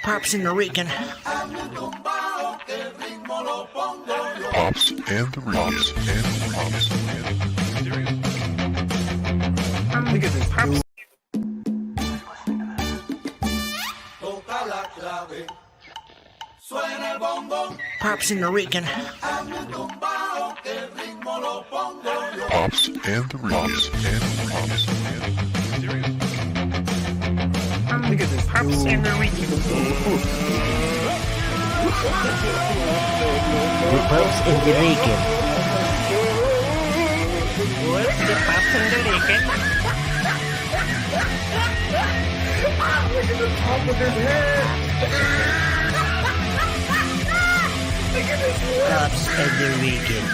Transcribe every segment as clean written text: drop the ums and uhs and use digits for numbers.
Pops and the Rican. Pops and the Look at this, Pops. Pops and the Rican. Pops and the Look at this, Pops and the Rican. The Pops and the Rican. What's the Pops and the Rican? Look at the top of his head. Pops and the Rican.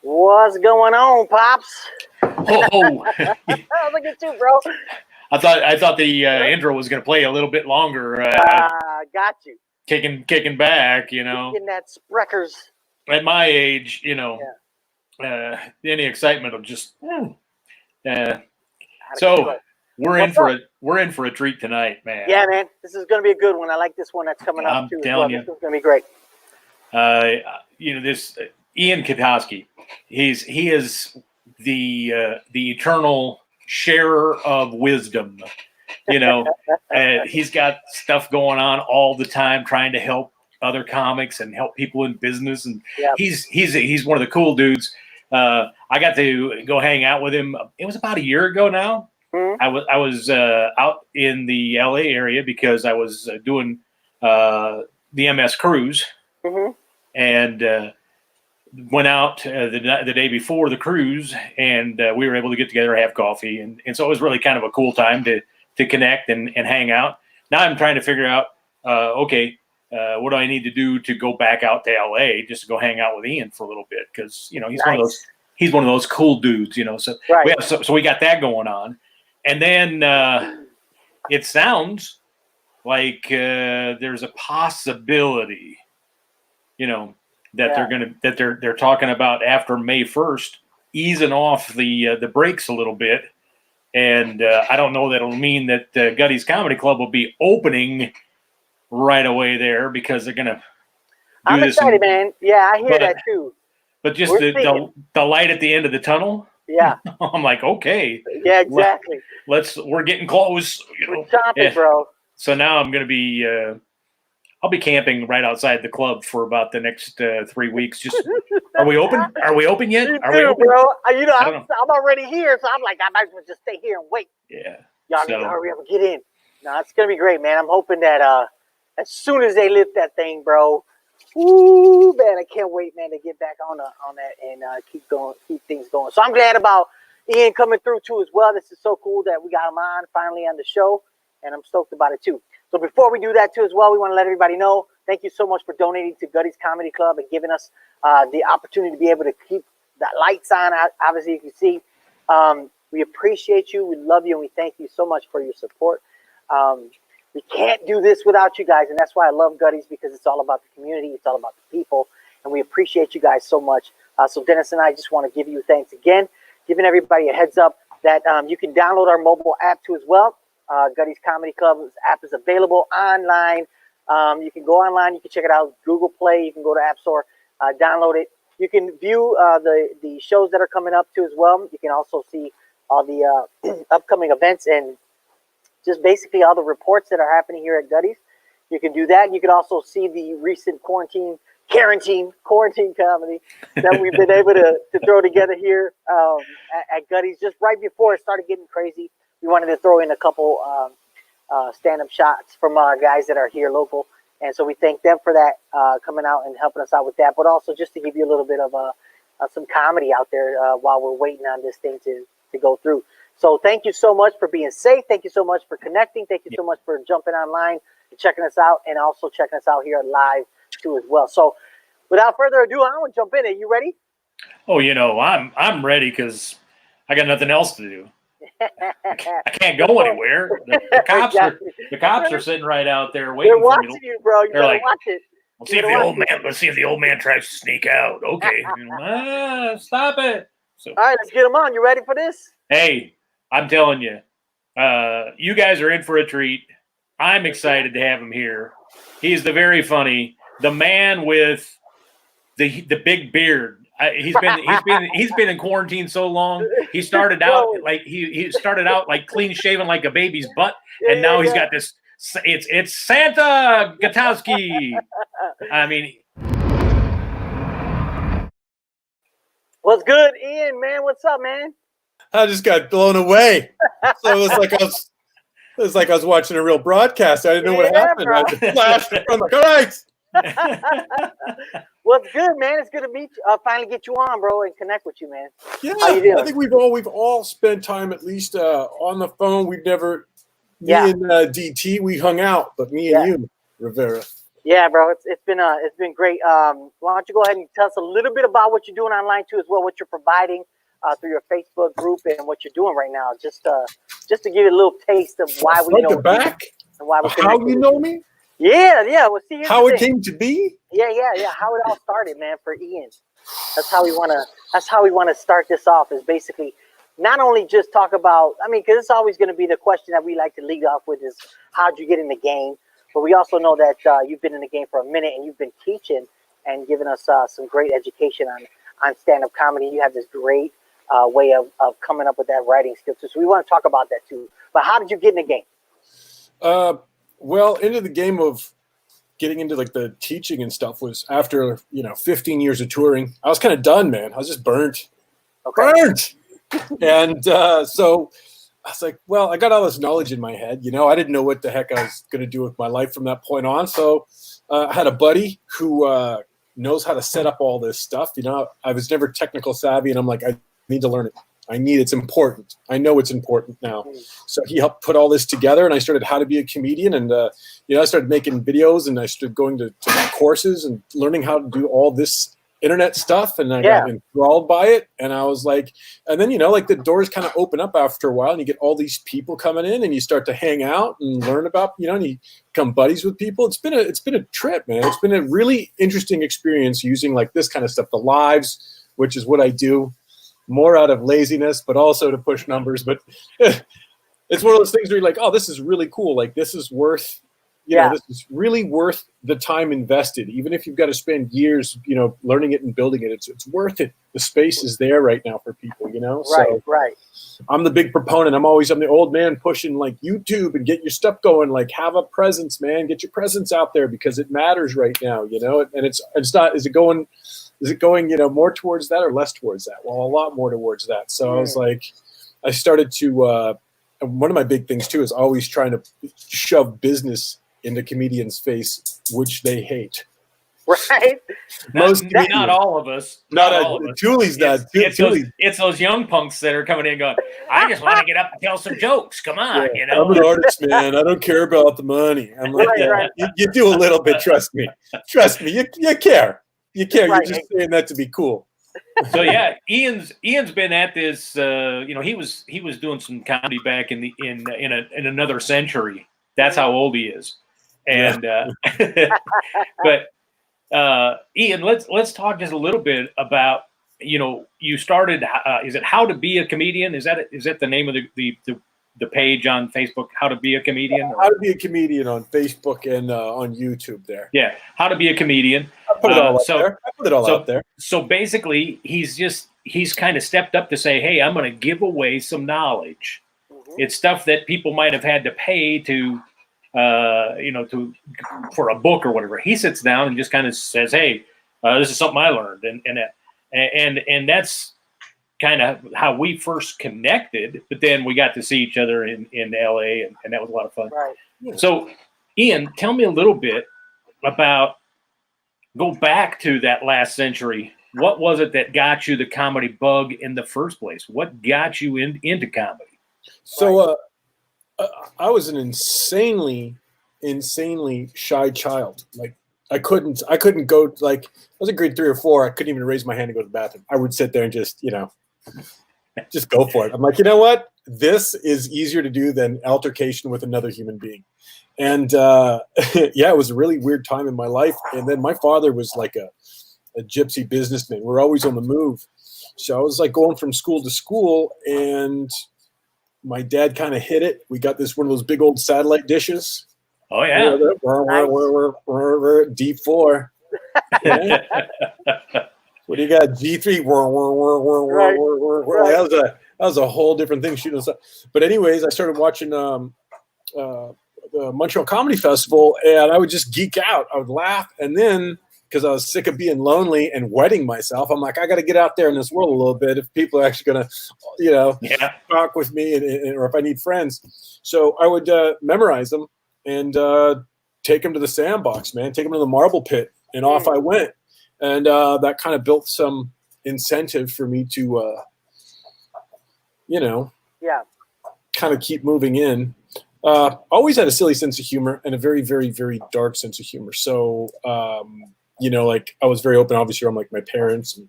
What's going on, Pops? Oh, Look at you, bro. I thought the intro was going to play a little bit longer. Got you. Kicking back, you know. Getting that Spreckers. At my age, you know, any excitement will just. So we're in for a treat tonight, man. Yeah, man. This is going to be a good one. I like this one that's coming up I'm too. telling you. This is going to be great. You know, this Ian Gutoskie. He is the eternal sharer of wisdom. You know, he's got stuff going on all the time, trying to help other comics and help people in business, and he's one of the cool dudes. I got to go hang out with him. It was about a year ago now. Mm-hmm. I was out in the LA area because I was doing the MS cruise, and went out the day before the cruise, and we were able to get together, have coffee, and so it was really kind of a cool time to connect and hang out. Now I'm trying to figure out, what do I need to do to go back out to LA just to go hang out with Ian for a little bit, because you know he's one of those cool dudes, you know. So so we got that going on, and then it sounds like there's a possibility, you know, that they're talking about after May 1st easing off the brakes a little bit, and I don't know that it'll mean that Gutty's Comedy Club will be opening right away there, because they're gonna. I'm excited, man. Yeah, I hear that too. But just the light at the end of the tunnel. Yeah. I'm like, okay. Yeah, exactly. We're getting close. You know. We're chomping, bro. So now I'm gonna be. I'll be camping right outside the club for about the next 3 weeks. Just, are we open? Are we open yet? Me Are too, we open? bro. You know, I'm already here, so I'm like, I might as well just stay here and wait. Yeah. Y'all need to hurry up and get in. No, it's gonna be great, man. I'm hoping that as soon as they lift that thing, bro. Ooh, man, I can't wait, man, to get back on that and keep things going. So I'm glad about Ian coming through too as well. This is so cool that we got him on finally on the show, and I'm stoked about it too. So before we do that too as well, we want to let everybody know, thank you so much for donating to Gutty's Comedy Club and giving us the opportunity to be able to keep that lights on. Obviously, you can see, we appreciate you, we love you, and we thank you so much for your support. We can't do this without you guys, and that's why I love Gutty's, because it's all about the community, it's all about the people, and we appreciate you guys so much. So Dennis and I just want to give you thanks again, giving everybody a heads up that you can download our mobile app too as well. Gutty's Comedy Club app is available online. You can go online, you can check it out, Google Play, you can go to App Store, download it. You can view the shows that are coming up too as well. You can also see all the upcoming events and just basically all the reports that are happening here at Gutty's. You can do that. You can also see the recent quarantine comedy that we've been able to throw together here at Gutty's. Just right before it started getting crazy, we wanted to throw in a couple stand-up shots from our guys that are here local. And so we thank them for that, coming out and helping us out with that. But also just to give you a little bit of some comedy out there while we're waiting on this thing to go through. So thank you so much for being safe. Thank you so much for connecting. Thank you so much for jumping online and checking us out, and also checking us out here live too as well. So without further ado, I want to jump in. Are you ready? Oh, you know, I'm ready, because I got nothing else to do. I can't go anywhere. The cops are sitting right out there waiting. They're watching you, bro. You gotta watch it. Let's see if the old man tries to sneak out. Okay, stop it. So, all right, let's get him on. You ready for this? hey, I'm telling you, you guys are in for a treat. I'm excited to have him here. He's the very funny, the man with the big beard. He's been in quarantine so long. He started out like he started out like clean shaven like a baby's butt, and now he's got this. It's Santa Gutoskie. I mean, What's good, Ian? Man, what's up, man? I just got blown away. So it was like I was watching a real broadcast. I didn't know what happened. Bro. I just flashed. I'm like, all right. What's good, man? It's good to meet you. Finally get you on, bro, and connect with you, man. Yeah, How you doing? I think we've all spent time at least on the phone. We've never me and DT we hung out, but me and you, Rivera. Yeah, bro, it's been great. Why don't you go ahead and tell us a little bit about what you're doing online too, as well, what you're providing through your Facebook group and what you're doing right now, just to give you a little taste of why we know back and why we how you know me. Yeah. Well, see, how it came to be. Yeah. How it all started, man, for Ian. That's how we wanna start this off. Is basically not only just talk about. I mean, because it's always going to be the question that we like to lead off with is how'd you get in the game. But we also know that you've been in the game for a minute and you've been teaching and giving us some great education on stand-up comedy. You have this great way of coming up with that writing skill too. So we want to talk about that too. But how did you get in the game? Well, into the game of getting into like the teaching and stuff was after 15 years of touring. I was kind of done, man. I was just burnt. And so I was like, well, I got all this knowledge in my head. I didn't know what the heck I was going to do with my life from that point on. So I had a buddy who knows how to set up all this stuff. I was never technical savvy, and I'm like, I need to learn it. It's important. I know it's important now. So he helped put all this together, and I started how to be a comedian. And, I started making videos, and I started going to courses and learning how to do all this internet stuff, and I got enthralled by it. And I was like, and then like the doors kind of open up after a while, and you get all these people coming in, and you start to hang out and learn about and you become buddies with people. It's been a trip, man. It's been a really interesting experience using like this kind of stuff, the lives, which is what I do more out of laziness, but also to push numbers. But it's one of those things where you're like, oh, this is really cool. Like this is worth this is really worth the time invested. Even if you've got to spend years, learning it and building it, it's worth it. The space is there right now for people, Right. I'm the big proponent. I'm the old man pushing like YouTube and get your stuff going. Like have a presence, man. Get your presence out there because it matters right now, And it's not. Is it going, more towards that or less towards that? Well, a lot more towards that. So I was like, I started to. One of my big things too is always trying to shove business into comedians' face, which they hate. Right. Not all of us. Not all of us. Tully's not. It's those young punks that are coming in going, I just want to get up and tell some jokes. Come on, I'm an artist, man. I don't care about the money. I'm like, you do a little bit. Trust me. You care. You care. You're just saying that to be cool. So Ian's been at this. He was doing some comedy back in another century. That's how old he is. And but Ian, let's talk just a little bit about you started. Is it How to Be a Comedian? Is that the name of the page on Facebook? How to Be a Comedian? How to Be a Comedian on Facebook and on YouTube. There. Yeah, How to Be a Comedian. I put it all there. I put it all out there. So basically, he's kind of stepped up to say, hey, I'm going to give away some knowledge. Mm-hmm. It's stuff that people might have had to pay to. For a book or whatever. He sits down and just kind of says, "Hey, this is something I learned," and that's kind of how we first connected. But then we got to see each other in LA, and that was a lot of fun. Right. So, Ian, tell me a little bit about. Go back to that last century. What was it that got you the comedy bug in the first place? What got you into comedy? So. I was an insanely shy child. Like I couldn't go, like I was in grade 3 or 4. I couldn't even raise my hand to go to the bathroom. I would sit there and just go for it. I'm like, you know what? This is easier to do than altercation with another human being. And it was a really weird time in my life. And then my father was like a gypsy businessman. We're always on the move. So I was like going from school to school, and my dad kind of hit it. We got this one of those big old satellite dishes. Oh yeah. We're D4. Yeah. What do you got? G3. Right. That was a whole different thing shooting stuff. But anyways, I started watching the Montreal Comedy Festival, and I would just geek out. I would laugh, and then because I was sick of being lonely and wetting myself, I'm like, I got to get out there in this world a little bit if people are actually going to, talk with me, or if I need friends. So I would memorize them and take them to the sandbox, man. Take them to the marble pit, and off I went. And that kind of built some incentive for me to, kind of keep moving in. Always had a silly sense of humor and a very, very, very dark sense of humor. So, like I was very open, obviously, I'm like my parents and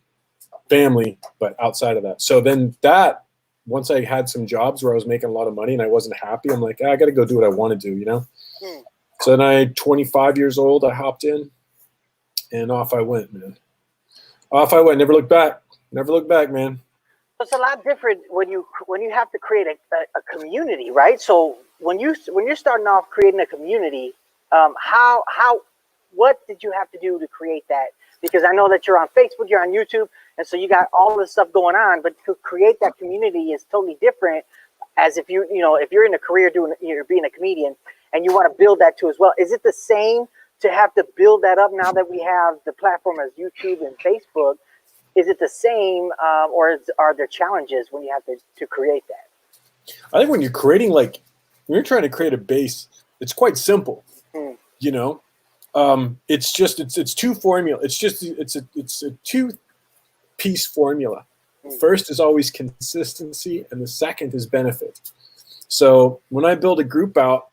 family, but outside of that. So then once I had some jobs where I was making a lot of money and I wasn't happy, I'm like, I got to go do what I want to do, So then 25 years old, I hopped in. And off I went, man. Off I went. Never looked back. Never looked back, man. It's a lot different when you have to create a community, right? So when you're starting off creating a community, what did you have to do to create that? Because I know that you're on Facebook, you're on YouTube, and so you got all this stuff going on. But to create that community is totally different. As if if you're in a career you're being a comedian, and you want to build that too as well. Is it the same to have to build that up now that we have the platform as YouTube and Facebook? Is it the same, or are there challenges when you have to create that? I think when you're creating, when you're trying to create a base, it's quite simple. It's just it's two formula. It's a two-piece formula. First is always consistency, and the second is benefit. So when I build a group out,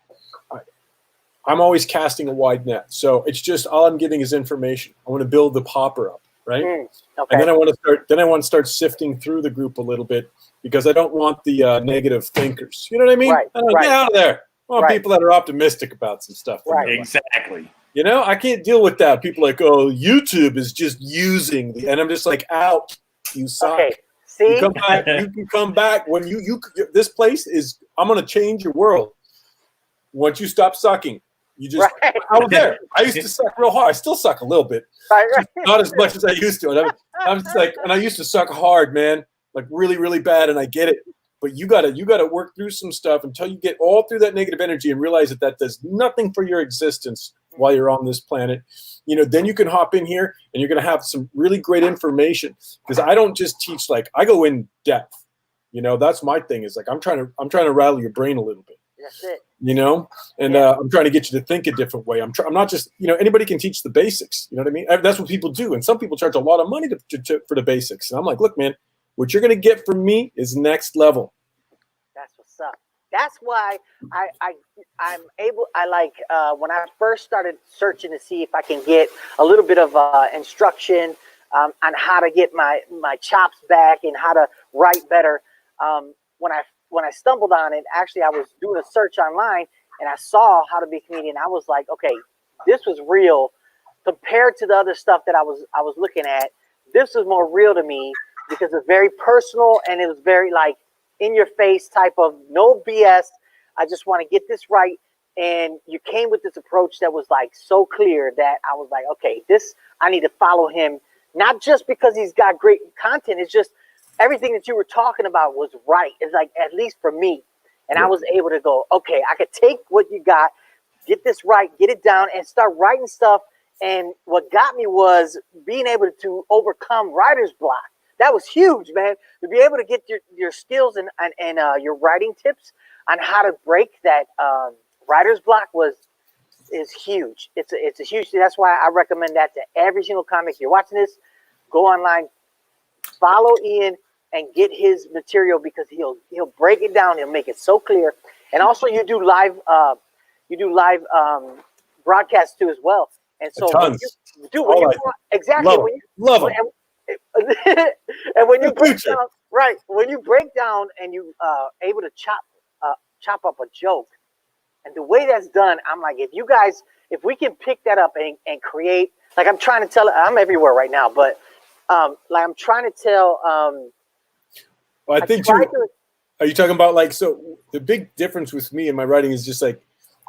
I'm always casting a wide net. So it's just all I'm giving is information. I want to build the popper up, right? Okay. And then I want to start sifting through the group a little bit because I don't want the negative thinkers. You know what I mean? Right. Get out of there. I want people that are optimistic about some stuff. Right. Exactly. I can't deal with that. People like, oh, YouTube is just using and I'm just like, out. You suck. Okay. See? You can come back when this place is. I'm going to change your world. Once you stop sucking. You just, I was there. I used to suck real hard. I still suck a little bit. Right. Not as much as I used to. And I'm just like, and I used to suck hard, man, like really, really bad. And I get it. But you gotta work through some stuff until you get all through that negative energy and realize that does nothing for your existence while you're on this planet. Then you can hop in here and you're gonna have some really great information. Because I don't just teach, I go in depth. That's my thing, is I'm trying to rattle your brain a little bit. That's it. And I'm trying to get you to think a different way. I'm not just, anybody can teach the basics. You know what I mean? That's what people do. And some people charge a lot of money for the basics. And I'm like, look, man, what you're going to get from me is next level. That's what's up. That's why I'm able, when I first started searching to see if I can get a little bit of instruction on how to get my chops back and how to write better. When I stumbled on it, actually, I was doing a search online and I saw how to be a comedian. I was like, okay, this was real compared to the other stuff that I was looking at. This was more real to me because it's very personal and it was very in your face type of no BS. I just want to get this right. And you came with this approach that was so clear that I was like, okay, I need to follow him, not just because he's got great content. It's just everything that you were talking about was right. It's at least for me. And I was able to go, okay, I could take what you got, get this right, get it down, and start writing stuff. And what got me was being able to overcome writer's block. That was huge, man. To be able to get your skills and your writing tips on how to break that writer's block is huge. It's a huge thing. That's why I recommend that to every single comic. If you're watching this, go online, follow Ian, and get his material because he'll break it down. He'll make it so clear. And also, you do live broadcasts too as well. And so, tons. Exactly. Love them. And when you break down, right? When you break down and you able to chop up a joke, and the way that's done, I'm like, if we can pick that up and create, I'm trying to tell, I'm everywhere right now, but Like I'm trying to tell. Well, I think are you talking about like, so the big difference with me and my writing is just like,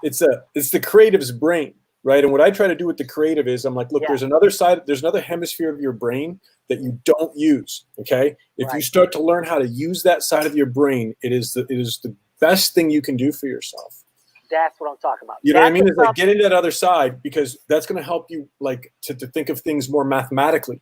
it's the creative's brain, right? And what I try to do with the creative is I'm like, look, there's another side, there's another hemisphere of your brain that you don't use. Okay. If you start to learn how to use that side of your brain, it is the best thing you can do for yourself. That's what I'm talking about. You know what I mean? It's like, get into that other side, because that's going to help you like to think of things more mathematically.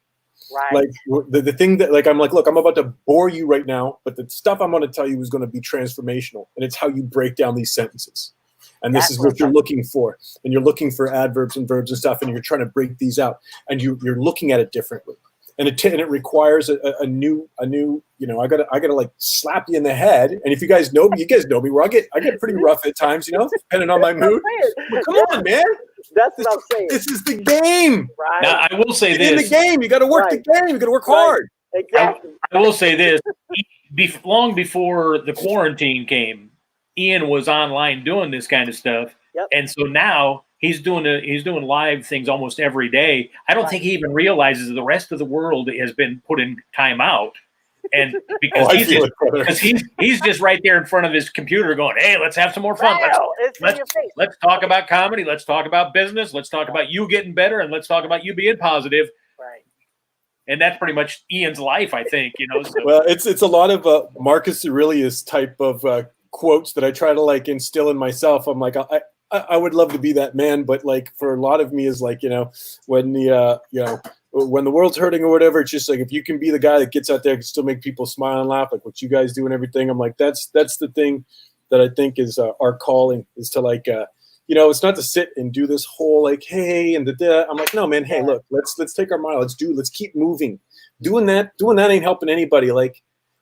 Right. Like the thing that, like, I'm like, look, I'm about to bore you right now, but the stuff I'm going to tell you is going to be transformational, and it's how you break down these sentences. And this is what you're looking for. And you're looking for adverbs and verbs and stuff, and you're trying to break these out, and you're looking at it differently. And it requires a new, you know, I gotta like slap you in the head. And if you guys know me, where I get pretty rough at times, you know, depending on my mood. But come on, man. That's what I'm saying. This is the game. Right. Now, I will say this. In the game, you got to work the game. You got to work hard. Exactly. I will say this. Long before the quarantine came, Ian was online doing this kind of stuff. Yep. And so now he's doing live things almost every day. I don't think he even realizes the rest of the world has been put in timeout. And because he's just right there in front of his computer going, hey, let's have some more fun. Let's talk about comedy. Let's talk about business. Let's talk about you getting better, and let's talk about you being positive. Right. And that's pretty much Ian's life, I think, you know. So. Well, it's a lot of Marcus Aurelius type of quotes that I try to like instill in myself. I'm like, I would love to be that man, but like for a lot of me is like, you know, when the world's hurting or whatever, it's just like, if you can be the guy that gets out there, can still make people smile and laugh, like what you guys do and everything. I'm like, that's the thing that I think is our calling, is to like, you know, it's not to sit and do this whole like, hey, and I'm like, no, man, hey, look, let's take our mile. Let's keep moving. Doing that ain't helping anybody. Like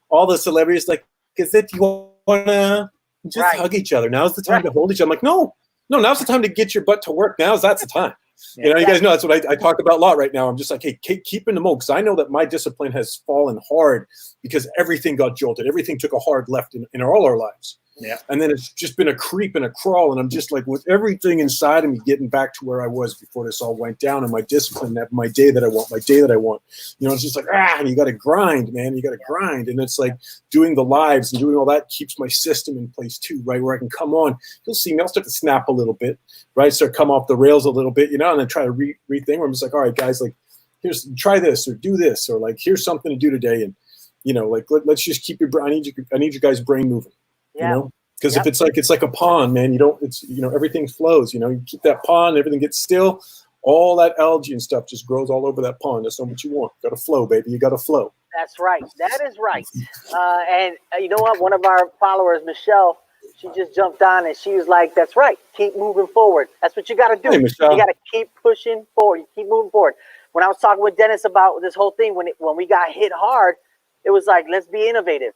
all the celebrities, like, is it you wanna just hug each other? Now's the time to hold each other. I'm like, no, now's the time to get your butt to work. That's the time. You know, you guys know that's what I talk about a lot right now. I'm just like, hey, keep in the mode, because I know that my discipline has fallen hard because everything got jolted. Everything took a hard left in all our lives. Yeah. And then it's just been a creep and a crawl. And I'm just like, with everything inside of me getting back to where I was before this all went down, and my discipline, that my day that I want. You know, it's just like, and you got to grind, man. You got to grind. And it's like doing the lives and doing all that keeps my system in place too, right? Where I can come on. You'll see me, I'll start to snap a little bit, right? Start come off the rails a little bit, you know, and then try to rethink where I'm just like, all right, guys, like, try this or do this, or like, here's something to do today. And, you know, like, let's just keep I need you guys' brain moving. You know, because if it's like a pond, man, everything flows. You know, you keep that pond, everything gets still, all that algae and stuff just grows all over that pond. That's not what you want. You got to flow, baby. You got to flow. That's right. That is right. And you know what? One of our followers, Michelle, she just jumped on and she was like, "That's right. Keep moving forward. That's what you got to do. Hey, Michelle. You got to keep pushing forward. You keep moving forward." When I was talking with Dennis about this whole thing, when we got hit hard, it was like, let's be innovative.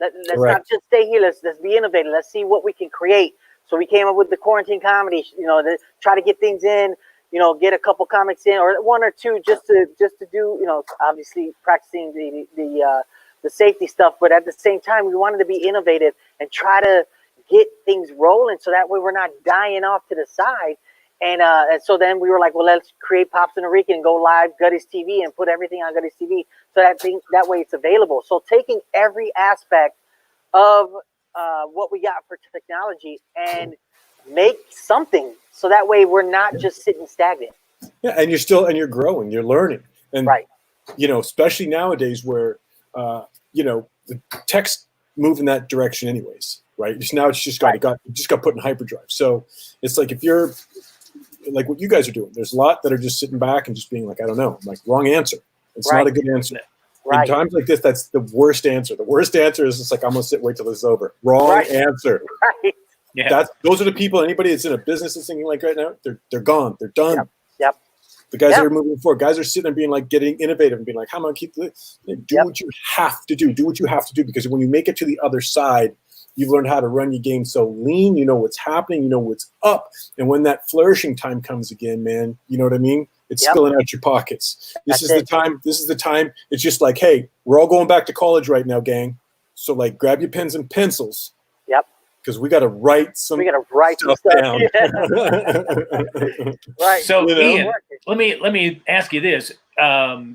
Let's not just stay here. Let's be innovative. Let's see what we can create. So we came up with the quarantine comedy, you know, to try to get things in, you know, get a couple comics in, or one or two, just to do, you know, obviously practicing the safety stuff. But at the same time, we wanted to be innovative and try to get things rolling, so that way we're not dying off to the side. And so then we were like, well, let's create Pops and the Rican and go live Gutties TV and put everything on Gutties TV, so that way it's available. So taking every aspect of what we got for technology and make something, so that way we're not just sitting stagnant. Yeah, and you're growing, you're learning, and you know, especially nowadays where you know, the tech's moving that direction anyways, right? Now it's just got put in hyperdrive. So it's like, if you're like what you guys are doing, there's a lot that are just sitting back and just being like, I don't know, I'm like, wrong answer. It's not a good answer. In times like this, that's the worst answer. The worst answer is just like, I'm gonna wait till this is over. Wrong answer. Right. Yeah. Those are the people. Anybody that's in a business that's thinking like right now, they're gone. They're done. Yep. The guys that are moving forward, guys are sitting there being like, getting innovative and being like, how am I gonna keep this? Do what you have to do. Do what you have to do, because when you make it to the other side, you've learned how to run your game so lean. You know what's happening. You know what's up. And when that flourishing time comes again, man, you know what I mean? It's spilling out your pockets. This is the time. This is the time. It's just like, hey, we're all going back to college right now, gang. So like, grab your pens and pencils. Yep. Because we got to write some. We got to write stuff down. Right. So, you know? Ian, let me ask you this: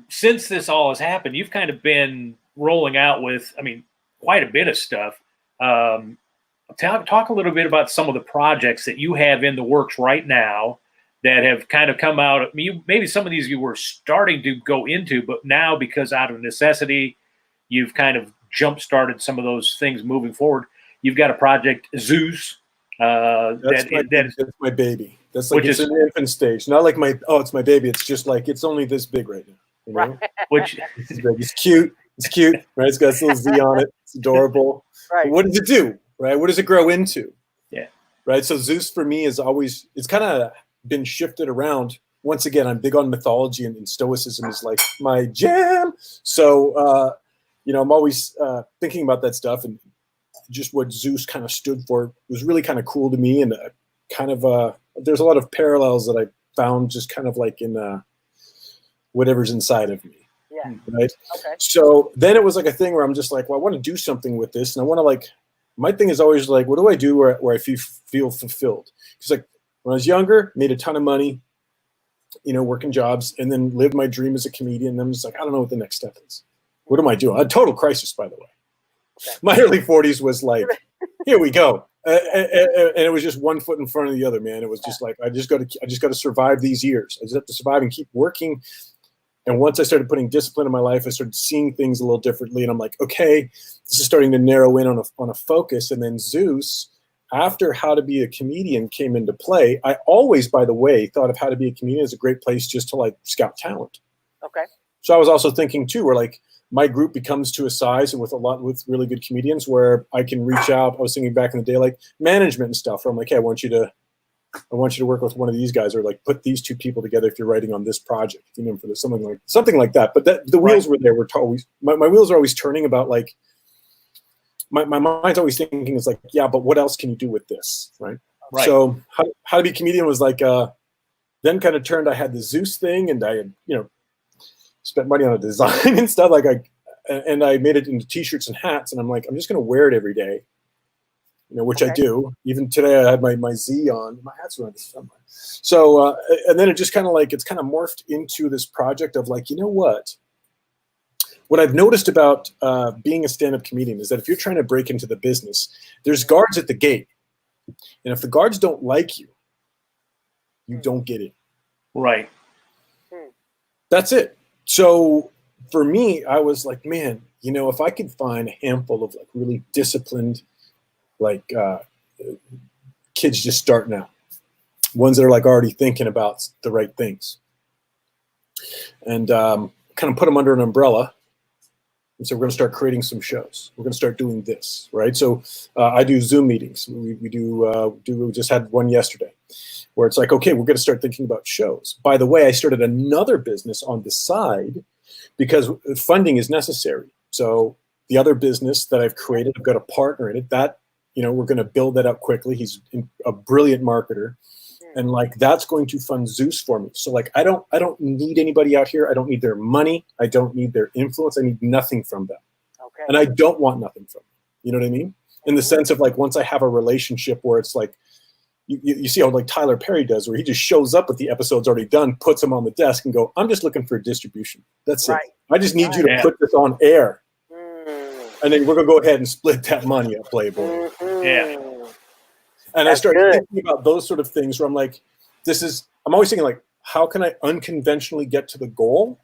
since this all has happened, you've kind of been rolling out with, I mean, quite a bit of stuff. Talk a little bit about some of the projects that you have in the works right now that have kind of come out. I mean, maybe some of these you were starting to go into, but now because out of necessity, you've kind of jump-started some of those things moving forward. You've got a project, Zeus. That's my baby. That's like it's an infant stage. Not like it's my baby. It's just like it's only this big right now. You know? Right. Which it's cute. It's cute, right? It's got this little Z on it. It's adorable. Right. But what does it do, right? What does it grow into? Yeah. Right. So Zeus for me is always, it's kind of been shifted around. Once again, I'm big on mythology, and Stoicism is like my jam. So, I'm always thinking about that stuff, and just what Zeus kind of stood for was really kind of cool to me. And there's a lot of parallels that I found just kind of like in whatever's inside of me. Yeah. Right. Okay. So then it was like a thing where I'm just like, well, I want to do something with this. And I want to like, my thing is always like, what do I do where I feel fulfilled? Because like when I was younger, made a ton of money, working jobs, and then lived my dream as a comedian. And I'm just like, I don't know what the next step is. What am I doing? A total crisis, by the way. Okay. My early 40s was like, here we go. And it was just one foot in front of the other, man. It was just like, I just got to survive these years. I just have to survive and keep working. And once I started putting discipline in my life, I started seeing things a little differently. And I'm like, okay, this is starting to narrow in on a focus. And then Zeus, after How to Be a Comedian came into play, I always, by the way, thought of How to Be a Comedian as a great place just to like scout talent. Okay. So I was also thinking too, where like my group becomes to a size and with really good comedians where I can reach out. I was thinking back in the day, like management and stuff, where I'm like, hey, I want you to work with one of these guys, or like put these two people together if you're writing on this project, for this, something like that. But the wheels were there. My wheels are always turning about like, my mind's always thinking is like, yeah, but what else can you do with this? Right. So how to Be a Comedian was like, then kind of turned, I had the Zeus thing, and I had, spent money on a design and stuff and I made it into t-shirts and hats, and I'm like, I'm just going to wear it every day. Which I do. Even today, I had my Z on. My hat's around somewhere. So, and then it just kind of like, it's kind of morphed into this project of like, what I've noticed about being a stand-up comedian is that if you're trying to break into the business, there's guards at the gate. And if the guards don't like you, you don't get in. Right. That's it. So for me, I was like, man, if I could find a handful of like really disciplined, like kids just starting out, ones that are like already thinking about the right things, and kind of put them under an umbrella. And so we're going to start creating some shows. We're going to start doing this, right? So I do Zoom meetings. We just had one yesterday where it's like, okay, we're going to start thinking about shows. By the way, I started another business on the side because funding is necessary. So the other business that I've created, I've got a partner in it that, we're going to build that up quickly. He's a brilliant marketer. And like, that's going to fund Zeus for me. So like, I don't need anybody out here. I don't need their money. I don't need their influence. I need nothing from them. Okay. And I don't want nothing from them. You know what I mean? In the sense of like, once I have a relationship where it's like, you see how like Tyler Perry does, where he just shows up with the episodes already done, puts them on the desk and go, I'm just looking for distribution. That's it. I just need you to put this on air. And then we're going to go ahead and split that money up, Playboy. Yeah. And I started thinking about those sort of things where I'm like, I'm always thinking like, how can I unconventionally get to the goal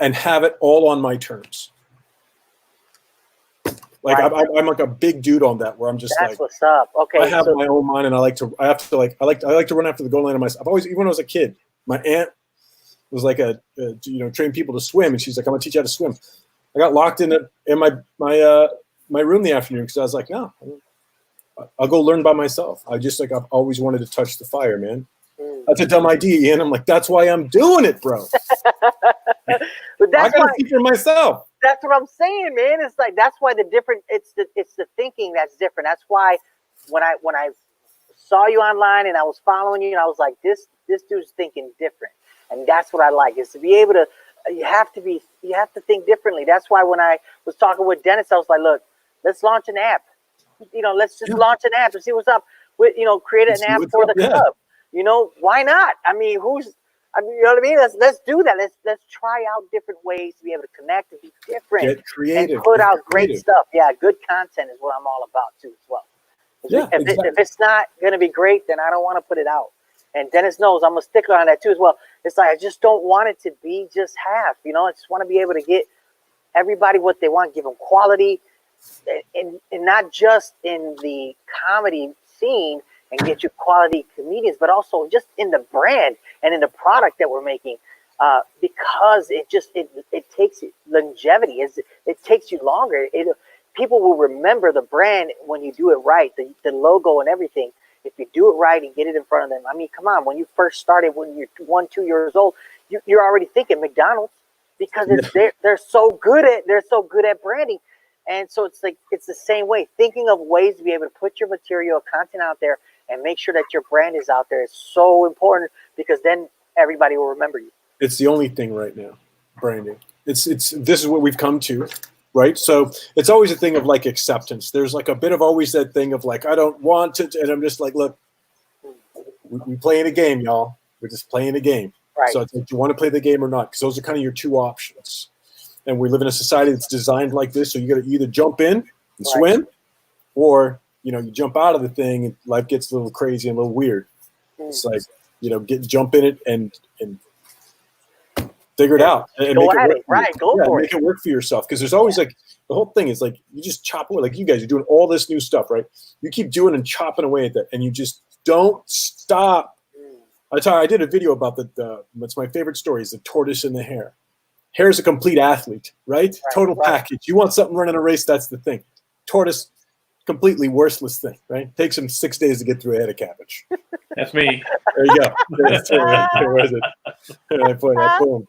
and have it all on my terms? Like I'm like a big dude on that, where I'm just that's what's up. Okay. I have my own mind, and I like to run after the goal line of myself. I've always, even when I was a kid, my aunt was like train people to swim, and she's like, I'm gonna teach you how to swim. I got locked in my room the afternoon because I was like, no, I'll go learn by myself. I've always wanted to touch the fire, man. That's a dumb idea, Ian. I'm like, that's why I'm doing it, bro. But that's I gotta see for myself. That's what I'm saying, man. It's like, that's why it's the thinking that's different. That's why when I saw you online and I was following you, and I was like, this dude's thinking different. And that's what I like, is to be able to, you have to think differently. That's why when I was talking with Dennis, I was like, look, let's launch an app. Let's just launch an app and see what's up. With create an app for the club. Why not? I mean, I mean, you know what I mean? Let's do that. Let's try out different ways to be able to connect and be different. Get creative. And put out great creative. stuff. Yeah, good content is what I'm all about too as well. Yeah, exactly. If it's not going to be great, then I don't want to put it out. And Dennis knows I'm a stickler on that too as well. It's like I just don't want it to be just half. You know, I just want to be able to get everybody what they want, give them quality, and not just in the comedy scene and get you quality comedians, but also just in the brand and in the product that we're making. Because it takes longevity. It takes you longer. People will remember the brand when you do it right, the logo and everything. If you do it right and get it in front of them, I mean, come on. When you first started, when you're 1-2 years old, you're already thinking McDonald's because they're so good at branding, and so it's like it's the same way. Thinking of ways to be able to put your material content out there and make sure that your brand is out there is so important because then everybody will remember you. It's the only thing right now, branding. This is what we've come to. Right. So it's always a thing of like acceptance. There's like a bit of always that thing of like, I don't want to. And I'm just like, look, we playing a game, y'all. We're just playing a game. Right. So it's like, do you want to play the game or not? Because those are kind of your two options. And we live in a society that's designed like this. So you got to either jump in and swim or, you know, you jump out of the thing and life gets a little crazy and a little weird. It's like, you know, jump in it and figure it out and go at it. Right. Go for it. Make it work for yourself. Because there's always like the whole thing is like you just chop away. Like you guys are doing all this new stuff, right? You keep doing and chopping away at that, and you just don't stop. I did a video about what's my favorite story is the tortoise and the hare. Hare's a complete athlete, right? Total package. You want something running a race, that's the thing. Tortoise, completely worthless thing, right? Takes him 6 days to get through a head of cabbage. That's me. There you go. Where is it? I put it. Boom.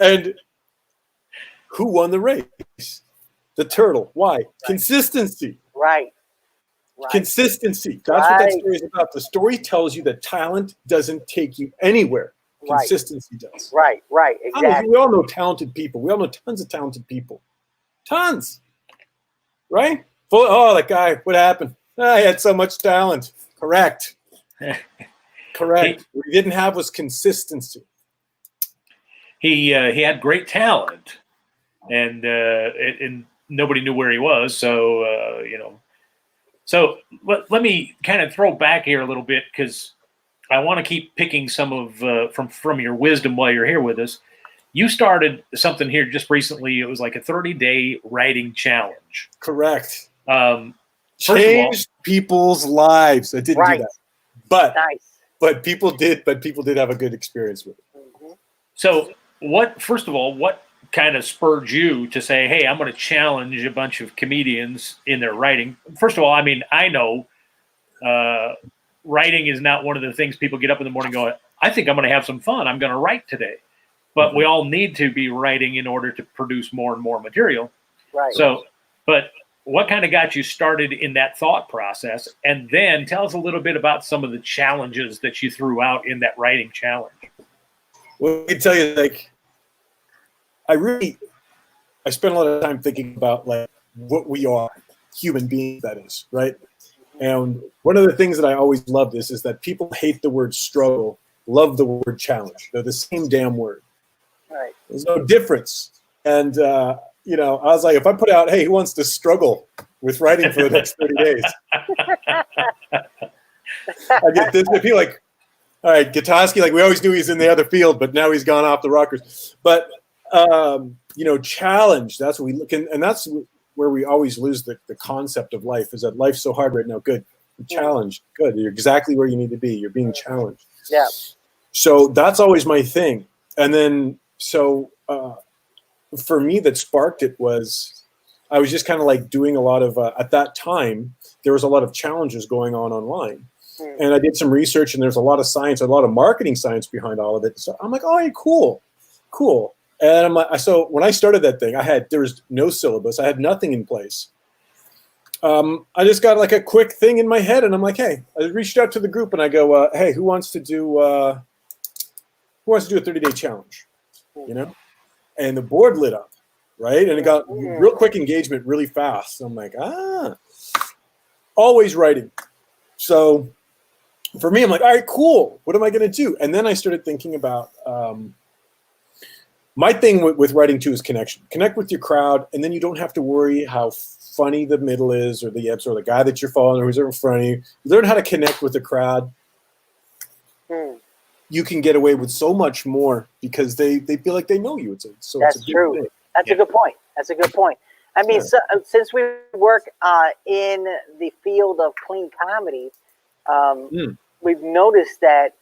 And who won the race? The turtle. Why? Consistency. Right. Consistency. That's what that story is about. The story tells you that talent doesn't take you anywhere. Consistency does. Right. Exactly. We all know talented people. We all know tons of talented people. Tons. Right? That guy, what happened? He had so much talent. Correct. Correct. What he didn't have was consistency. He had great talent, and nobody knew where he was. So So let me kind of throw back here a little bit because I want to keep picking some of from your wisdom while you're here with us. You started something here just recently. It was like a 30-day writing challenge. Correct. Changed people's lives. I didn't do that, but people did have a good experience with it. Mm-hmm. So first of all, what kind of spurred you to say, hey, I'm going to challenge a bunch of comedians in their writing? First of all, I mean, I know writing is not one of the things people get up in the morning going, I think I'm going to have some fun. I'm going to write today. But we all need to be writing in order to produce more and more material. Right. So, but what kind of got you started in that thought process? And then tell us a little bit about some of the challenges that you threw out in that writing challenge. Well, I can tell you, like, I spent a lot of time thinking about like what we are, human beings, that is, right? And one of the things that I always loved is that people hate the word struggle, love the word challenge. They're the same damn word. Right. There's no difference. And, I was like, if I put out, hey, who wants to struggle with writing for the next 30 days? I get this. I feel like, all right, Gutoskie, like we always knew he's in the other field, but now he's gone off the rockers. But, challenge, that's what we look in. And that's where we always lose the concept of life is that life's so hard right now. Good. Challenge. Good. You're exactly where you need to be. You're being challenged. Yeah. So that's always my thing. And then, for me, that sparked it was I was just kind of like doing a lot of, at that time, there was a lot of challenges going on online. And I did some research and there's a lot of science, a lot of marketing science behind all of it. So I'm like, oh, hey, cool. And I'm like, so when I started that thing, there was no syllabus. I had nothing in place. I just got like a quick thing in my head and I'm like, hey, I reached out to the group and I go, hey, who wants to do a 30-day challenge? And the board lit up, right? And it got real quick engagement really fast. So I'm like, always writing. So for me, I'm like, all right, cool. What am I going to do? And then I started thinking about my thing with writing too is connection. Connect with your crowd, and then you don't have to worry how funny the middle is or the eps or the guy that you're following or who's in front of you. Learn how to connect with the crowd. You can get away with so much more because they feel like they know you. That's true. Thing. That's a good point. That's a good point. I mean, since we work in the field of clean comedy, we've noticed that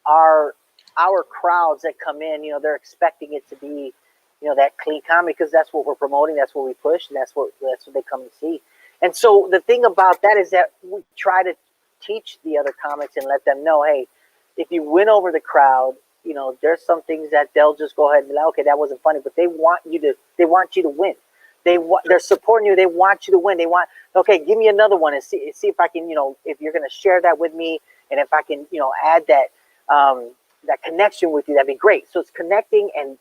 our crowds that come in, they're expecting it to be, that clean comedy because that's what we're promoting, that's what we push, and that's what they come to see. And so the thing about that is that we try to teach the other comics and let them know, hey, if you win over the crowd, there's some things that they'll just go ahead and be like, okay, that wasn't funny, but they want you to win. They're supporting you. They want you to win. They want, okay, give me another one and see if I can, if you're going to share that with me, and if I can, add that that connection with you, that'd be great. So it's connecting and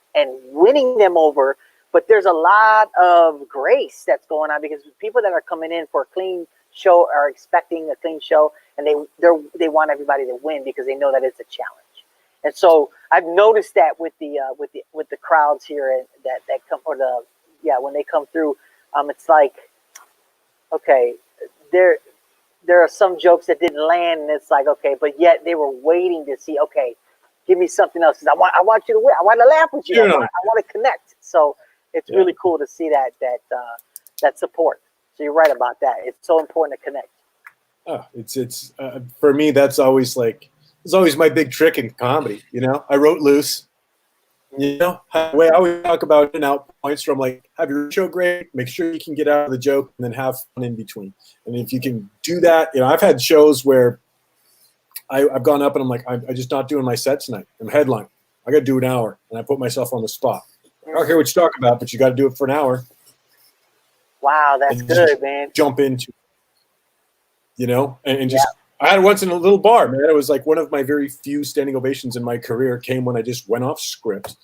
winning them over. But there's a lot of grace that's going on because people that are coming in for a clean show are expecting a clean show, and they want everybody to win because they know that it's a challenge. And so I've noticed that with the crowds here that come, or when they come through, it's like, okay, there are some jokes that didn't land, and it's like, okay, but yet they were waiting to see, okay, give me something else. I want you to win. I want to laugh with you. I want to connect. So it's really cool to see that support. So you're right about that. It's so important to connect. Oh, it's for me, that's always it's always my big trick in comedy. I wrote loose. The way I always talk about in-out points from have your show great, make sure you can get out of the joke, and then have fun in between. And if you can do that, I've had shows where I've gone up and I'm like, I'm just not doing my set tonight. I'm headline. I got to do an hour, and I put myself on the spot. I don't care what you talk about, but you got to do it for an hour. Wow, that's good, man. Jump into, and just. I had once in a little bar, man. It was like one of my very few standing ovations in my career came when I just went off script.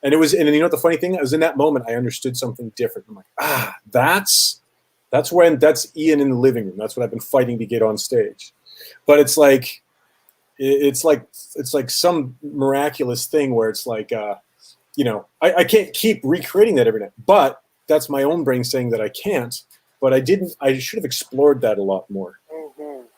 And it was, and you know what the funny thing is, in that moment, I understood something different. I'm like, that's Ian in the living room. That's what I've been fighting to get on stage. But it's like some miraculous thing where it's like, I can't keep recreating that every night. But that's my own brain saying that I can't. But I should have explored that a lot more.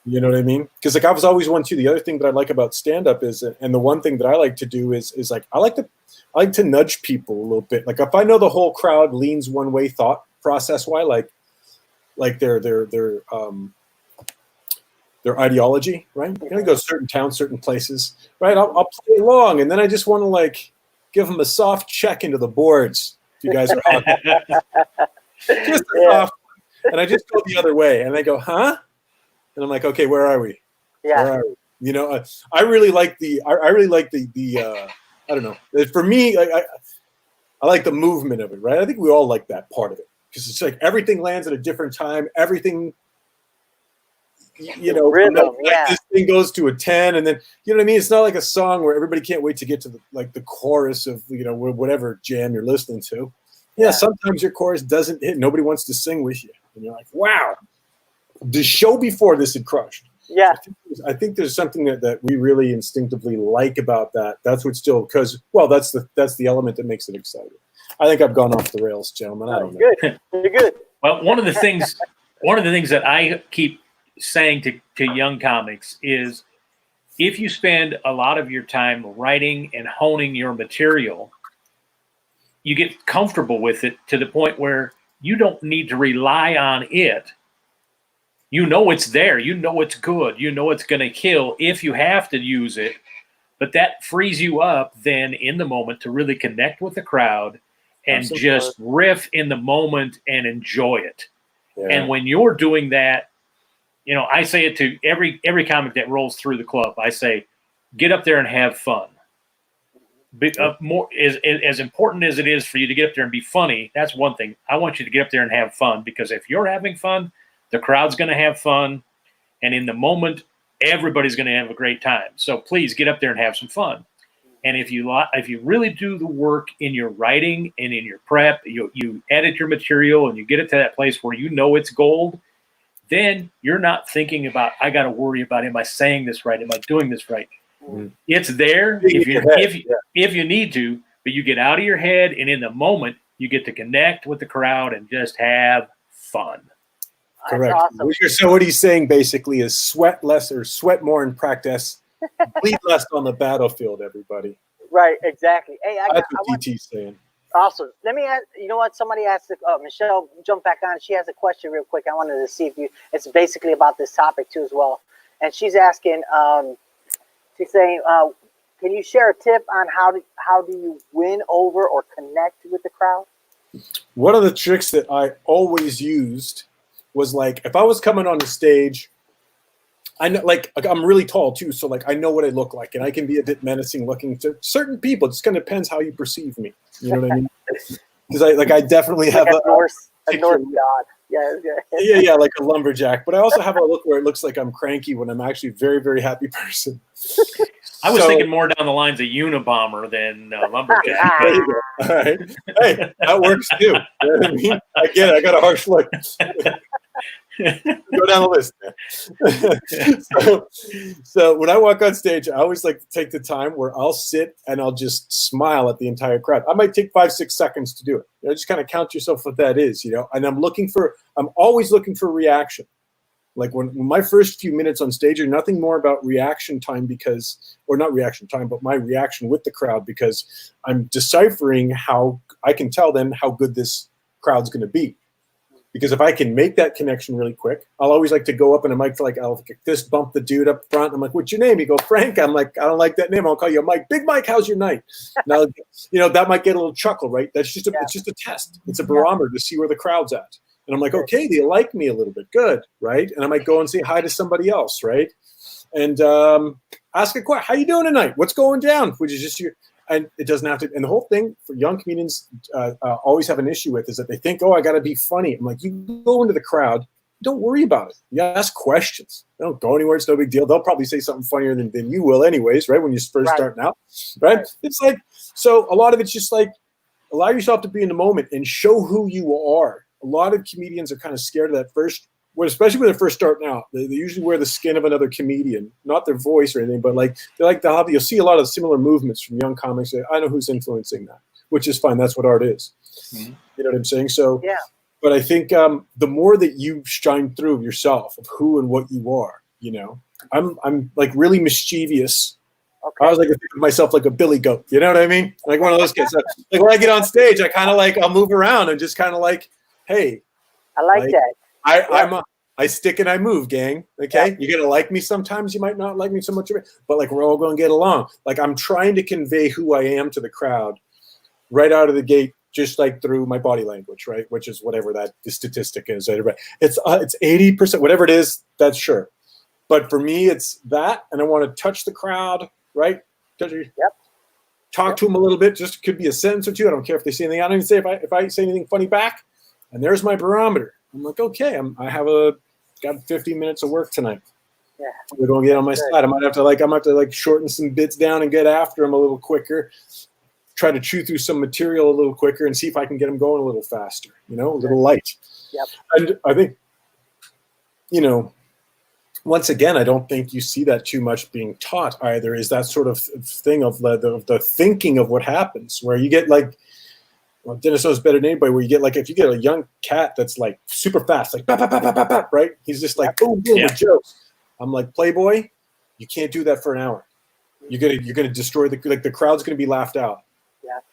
You know what I mean? Because I was always one too. The other thing that I like about stand-up is, and the one thing that I like to do is I like to nudge people a little bit. Like if I know the whole crowd leans one way thought process, why like their ideology, right? You're gonna go to certain towns, certain places, right? I'll play along, and then I just want to give them a soft check into the boards. If you guys are just a soft one. And I just go the other way, and I go, huh? And I'm like, okay, where are we? Yeah. Where are we? I really like the I don't know. For me, I like the movement of it, right? I think we all like that part of it because it's like everything lands at a different time. Everything, rhythm, this thing goes to a 10, and then you know what I mean. It's not like a song where everybody can't wait to get to the chorus of whatever jam you're listening to. Yeah, sometimes your chorus doesn't hit. Nobody wants to sing with you, and you're like, wow. The show before this had crushed. Yeah. I think there's something that we really instinctively like about that. That's what still, because, well, that's the element that makes it exciting. I think I've gone off the rails, gentlemen. I don't know. Good. You're good. Well, one of the things that I keep saying to young comics is if you spend a lot of your time writing and honing your material, you get comfortable with it to the point where you don't need to rely on it. It's there. It's good. It's going to kill if you have to use it. But that frees you up then in the moment to really connect with the crowd and just riff in the moment and enjoy it. Yeah. And when you're doing that, I say it to every comic that rolls through the club. I say, get up there and have fun. More as important as it is for you to get up there and be funny, that's one thing. I want you to get up there and have fun because if you're having fun, the crowd's going to have fun, and in the moment, everybody's going to have a great time. So please get up there and have some fun. And if you really do the work in your writing and in your prep, you edit your material and you get it to that place where it's gold, then you're not thinking about, I got to worry about, am I saying this right? Am I doing this right? Mm. It's there if you need to, but you get out of your head, and in the moment, you get to connect with the crowd and just have fun. Correct. Awesome. So what he's saying basically is sweat less or sweat more in practice, bleed less on the battlefield, everybody. Right, exactly. Hey, That's what DT's saying. Awesome. Let me ask, you know what? Somebody asked, Michelle, jump back on. She has a question real quick. I wanted to see if it's basically about this topic too as well. And she's asking, she's saying, can you share a tip on how do you win over or connect with the crowd? One of the tricks that I always used was like, if I was coming on the stage, I know, like I'm really tall too, so like I know what I look like, and I can be a bit menacing looking to certain people. It just kind of depends how you perceive me. You know what I mean? Because I definitely have a Norse god. Yeah, like a lumberjack. But I also have a look where it looks like I'm cranky when I'm actually a very, very happy person. I was thinking more down the lines of Unabomber than lumberjack. There you go. All right. Hey, that works too. You know what I mean? I get it. I got a harsh look. Go down the list. So when I walk on stage, I always like to take the time where I'll sit and I'll just smile at the entire crowd. I might take 5-6 seconds to do it. You know, just kind of count yourself what that is, you know. And I'm always looking for reaction. Like when my first few minutes on stage are nothing more about reaction time or not reaction time, but my reaction with the crowd, because I'm deciphering how I can tell them how good this crowd's going to be. Because if I can make that connection really quick, I'll always like to go up and I'll fist bump the dude up front. I'm like, "What's your name?" He go, "Frank." I'm like, "I don't like that name. I'll call you Mike. Big Mike, how's your night?" Now, you know, that might get a little chuckle, right? It's just a test. It's a barometer to see where the crowd's at. And I'm like, okay, they like me a little bit, good, right? And I might go and say hi to somebody else, right? And ask a question: "How you doing tonight? What's going down?" Which is just and it doesn't have to. And the whole thing for young comedians always have an issue with is that they think, "Oh, I got to be funny." I'm like, you go into the crowd, don't worry about it. You ask questions. They don't go anywhere. It's no big deal. They'll probably say something funnier than you will, anyways, right? When you're first starting out, right? It's like, so a lot of it's just like, allow yourself to be in the moment and show who you are. A lot of comedians are kind of scared of that first. Especially when they're first starting out, they usually wear the skin of another comedian, not their voice or anything, but you'll see a lot of similar movements from young comics. I know who's influencing that, which is fine. That's what art is. Mm-hmm. You know what I'm saying? So, yeah. But I think the more that you shine through yourself of who and what you are, you know, I'm like really mischievous. Okay. I was like, I think of myself like a billy goat. You know what I mean? Like one of those kids. Like when I get on stage, I kind of like, I'll move around and just kind of like, hey, I like that. I stick and I move, gang. Okay, you're gonna like me sometimes. You might not like me so much, but like we're all gonna get along. Like I'm trying to convey who I am to the crowd right out of the gate, just like through my body language, right? Which is whatever the statistic is. It's 80%, whatever it is. That's sure. But for me, it's that, and I want to touch the crowd, right? Talk to them a little bit. Just could be a sentence or two. I don't care if they say anything. I don't even say if I say anything funny back. And there's my barometer. I'm like, okay, I got 15 minutes of work tonight. Yeah, we're gonna get on my side. I might have to shorten some bits down and get after them a little quicker. Try to chew through some material a little quicker and see if I can get them going a little faster. You know, a little light. Yep. And I think, you know, once again, I don't think you see that too much being taught either. Is that sort of thing of the thinking of what happens, where you get like. Well, Dennis knows better than anybody. Where you get like, if you get a young cat that's like super fast, like bap, bap, bap, bap, bap, bap, right? He's just like boom, boom, with jokes. I'm like, Playboy, you can't do that for an hour. You're gonna destroy the crowd's gonna be laughed out,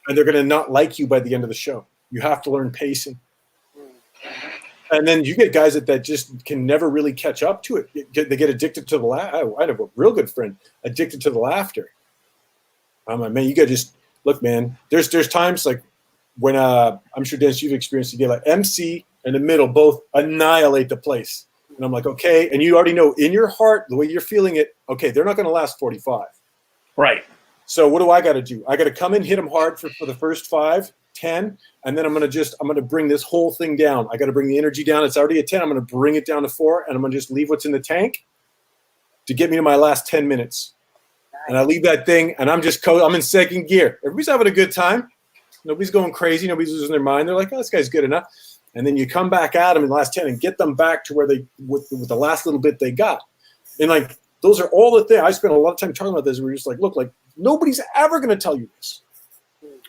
and they're gonna not like you by the end of the show. You have to learn pacing, and then you get guys that just can never really catch up to it. They get addicted to the laughter. I have a real good friend addicted to the laughter. I'm like, man, you gotta just look, man. There's times like. When I'm sure, Dennis, you've experienced it, you get like MC and the middle both annihilate the place. And I'm like, okay. And you already know in your heart, the way you're feeling it, okay, they're not going to last 45. Right. So what do I got to do? I got to come in, hit them hard for the first 5, 10, and then I'm going to bring this whole thing down. I got to bring the energy down. It's already at 10. I'm going to bring it down to 4, and I'm going to just leave what's in the tank to get me to my last 10 minutes. Nice. And I leave that thing, and I'm in second gear. Everybody's having a good time. Nobody's going crazy. Nobody's losing their mind. They're like, oh, this guy's good enough. and then you come back at them in the last 10 and get them back to where they with the last little bit they got. And like those are all the things I spent a lot of time talking about this. We're just like, look, like nobody's ever going to tell you this.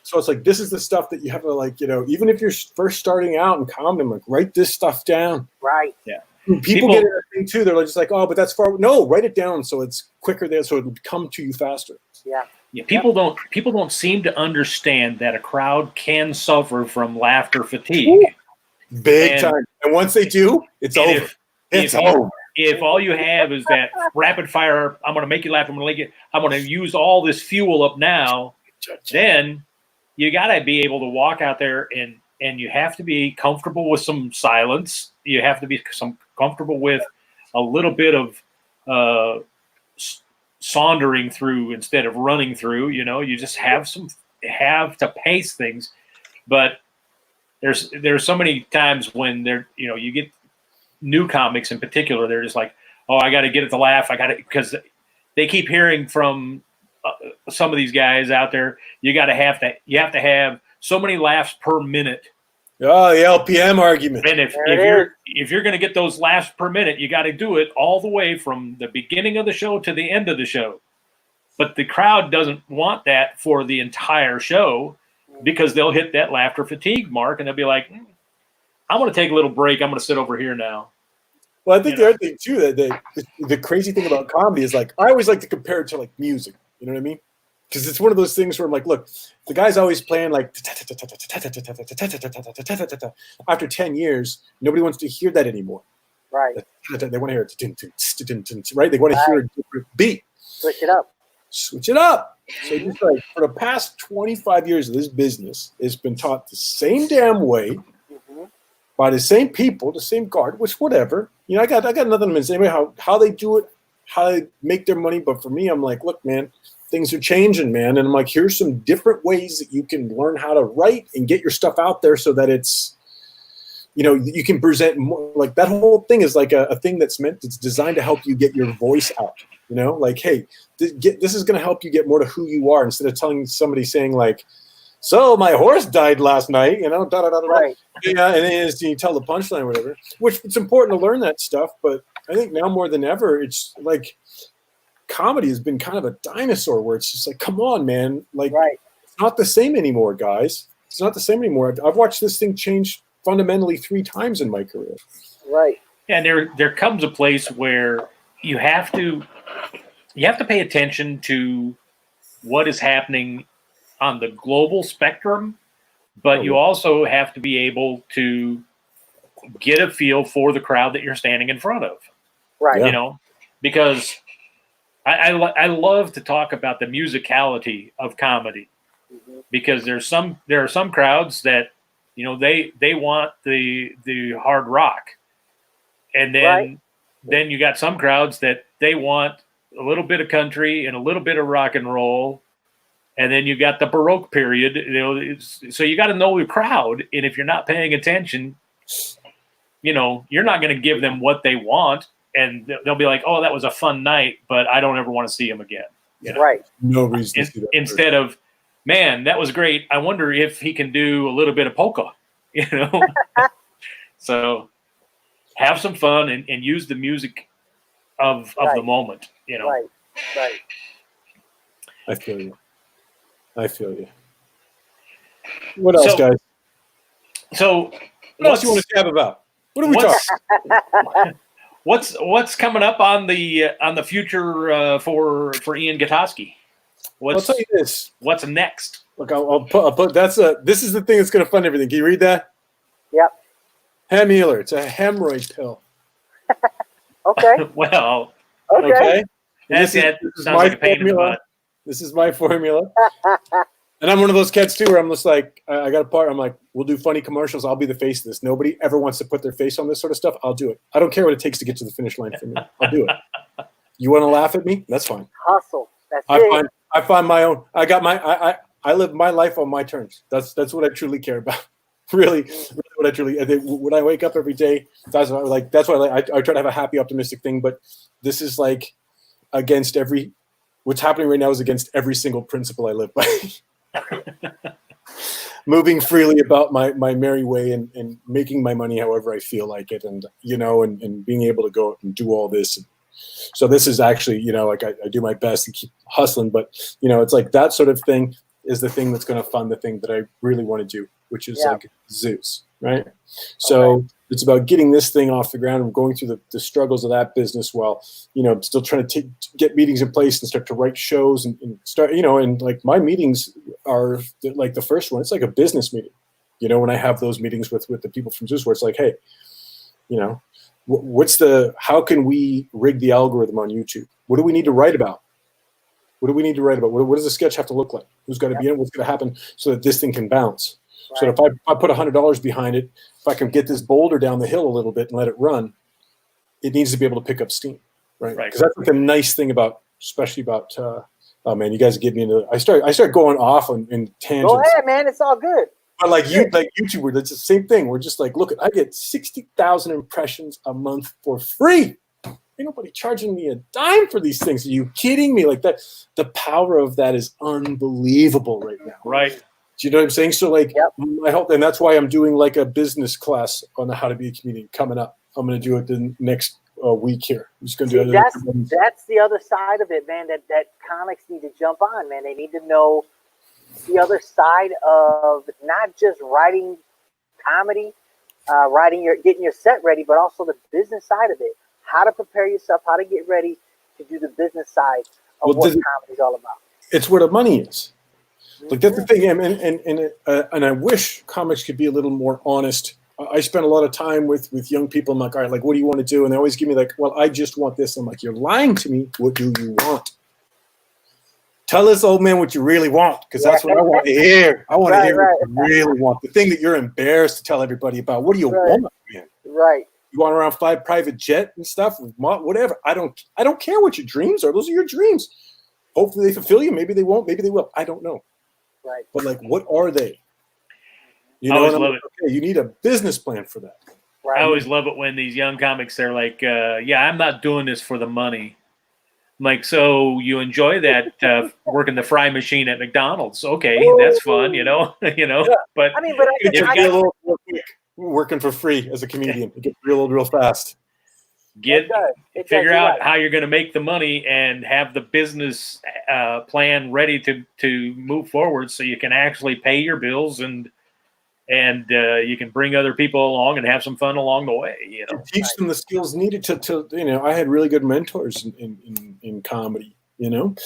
So it's like this is the stuff that you have to like, even if you're first starting out in comedy, like write this stuff down. Right. Yeah. People get it thing too. They're just like, oh, but that's far. No, write it down so it's quicker there, so it would come to you faster. Yeah. Yeah, people don't seem to understand that a crowd can suffer from laughter fatigue. Big time. And once they do, it's over. It's over. If all you have is that rapid fire, I'm going to make you laugh, I'm going to use all this fuel up now, then you got to be able to walk out there and you have to be comfortable with some silence. You have to be comfortable with a little bit of sauntering through instead of running through. You just have to pace things. But there's so many times when you get new comics in particular. They're just like, oh, I got to get it to laugh. Because they keep hearing from some of these guys out there. You have to have so many laughs per minute. Oh, the LPM argument. And if you're going to get those laughs per minute, you got to do it all the way from the beginning of the show to the end of the show. But the crowd doesn't want that for the entire show because they'll hit that laughter fatigue mark and they'll be like, I want to take a little break. I'm going to sit over here now. Well, I think the other thing too that the crazy thing about comedy is like I always like to compare it to like music. You know what I mean? Because it's one of those things where I'm like, look, the guy's always playing like after 10 years, nobody wants to hear that anymore. Right. They want to hear it, right? They want to hear a different beat. Switch it up. So just like for the past 25 years of this business, it's been taught the same damn way by the same people, the same guard, which whatever. I got nothing to say about how they do it, how they make their money. But for me, I'm like, look, man, things are changing, man. And I'm like, here's some different ways that you can learn how to write and get your stuff out there so that it's, you can present more. Like that whole thing is like a thing it's designed to help you get your voice out. Like, hey, this is going to help you get more to who you are instead of telling somebody saying like, so my horse died last night, Right. Yeah, and then you tell the punchline or whatever, which it's important to learn that stuff. But I think now more than ever, it's like comedy has been kind of a dinosaur where it's just like, come on, man. Like, It's not the same anymore, guys. It's not the same anymore. I've watched this thing change fundamentally 3 times in my career. Right. And there comes a place where you have to pay attention to what is happening on the global spectrum, but you also have to be able to get a feel for the crowd that you're standing in front of. Right. Because I love to talk about the musicality of comedy because there are some crowds that, they want the hard rock. And then you got some crowds that they want a little bit of country and a little bit of rock and roll. And then you got the Baroque period, so you got to know your crowd. And if you're not paying attention, you're not going to give them what they want. And they'll be like, oh, that was a fun night, but I don't ever want to see them again. Right. No reason to see that. Instead of, man, that was great. I wonder if he can do a little bit of polka, So have some fun and use the music of the moment, Right. I feel you. What else, guys? So what else you want to chat about? What are we talking? What's coming up on the future for Ian Gutoskie? I'll tell you this. What's next? Look, I'll put this is the thing that's going to fund everything. Can you read that? Yep. Hem healer. It's a hemorrhoid pill. Okay. Well. Okay. This is my like formula. This is my formula. And I'm one of those cats too, where I'm just like, I got a part. I'm like, we'll do funny commercials. I'll be the face of this. Nobody ever wants to put their face on this sort of stuff. I'll do it. I don't care what it takes to get to the finish line for me. I'll do it. You want to laugh at me? That's fine. Hustle. That's it. I find my own. I got my. I live my life on my terms. That's what I truly care about. Really what I truly. When I wake up every day, that's why I try to have a happy, optimistic thing. But this is like against every. What's happening right now is against every single principle I live by. moving freely about my merry way and making my money however I feel like it, and and being able to go out and do all this. So this is actually, like I do my best to keep hustling, but it's like that sort of thing is the thing that's going to fund the thing that I really want to do, which is like zoos, right? So it's about getting this thing off the ground and going through the struggles of that business while, still trying to get meetings in place and start to write shows and start, and like my meetings are like the first one. It's like a business meeting, when I have those meetings with the people from Zeus, where it's like, hey, how can we rig the algorithm on YouTube? What do we need to write about? What do we need to write about? What does the sketch have to look like? Who's got to be in? What's going to happen so that this thing can bounce? Right. So if I put $100 behind it, if I can get this boulder down the hill a little bit and let it run, it needs to be able to pick up steam, right? Because that's like a nice thing especially about. Oh man, you guys get me into. I start going off in tangents. Go ahead, man. It's all good. But like YouTube, that's the same thing. We're just like, look, I get 60,000 impressions a month for free. Ain't nobody charging me a dime for these things. Are you kidding me? Like that, the power of that is unbelievable right now. Right. Do you know what I'm saying? So like, I hope, and that's why I'm doing like a business class on how to be a comedian coming up. I'm going to do it the next week here. I'm just going to do it. That's the other side of it, man. That comics need to jump on, man. They need to know the other side of not just writing comedy, getting your set ready, but also the business side of it. How to prepare yourself, how to get ready to do the business side of what comedy is all about. It's where the money is. Like that's the thing, and I wish comics could be a little more honest. I spend a lot of time with young people. I'm like, all right, like, what do you want to do? And they always give me like, well, I just want this. I'm like, you're lying to me. What do you want? Tell us, old man, what you really want, because that's what I want to hear. I want to hear what you really want. The thing that you're embarrassed to tell everybody about. What do you want, man? Right. You want around 5 private jet and stuff, whatever. I don't care what your dreams are. Those are your dreams. Hopefully they fulfill you. Maybe they won't. Maybe they will. I don't know. Right. But like, what are they? I always love it. Okay, you need a business plan for that. Right. I always love it when these young comics, they're like, I'm not doing this for the money. I'm like, so you enjoy that working the fry machine at McDonald's? Okay, that's fun, Yeah. But I mean, but I get a little quick. Working for free as a comedian, it gets real fast. Figure out how you're going to make the money and have the business plan ready to move forward, so you can actually pay your bills and you can bring other people along and have some fun along the way. Teach them the skills needed to I had really good mentors in comedy, and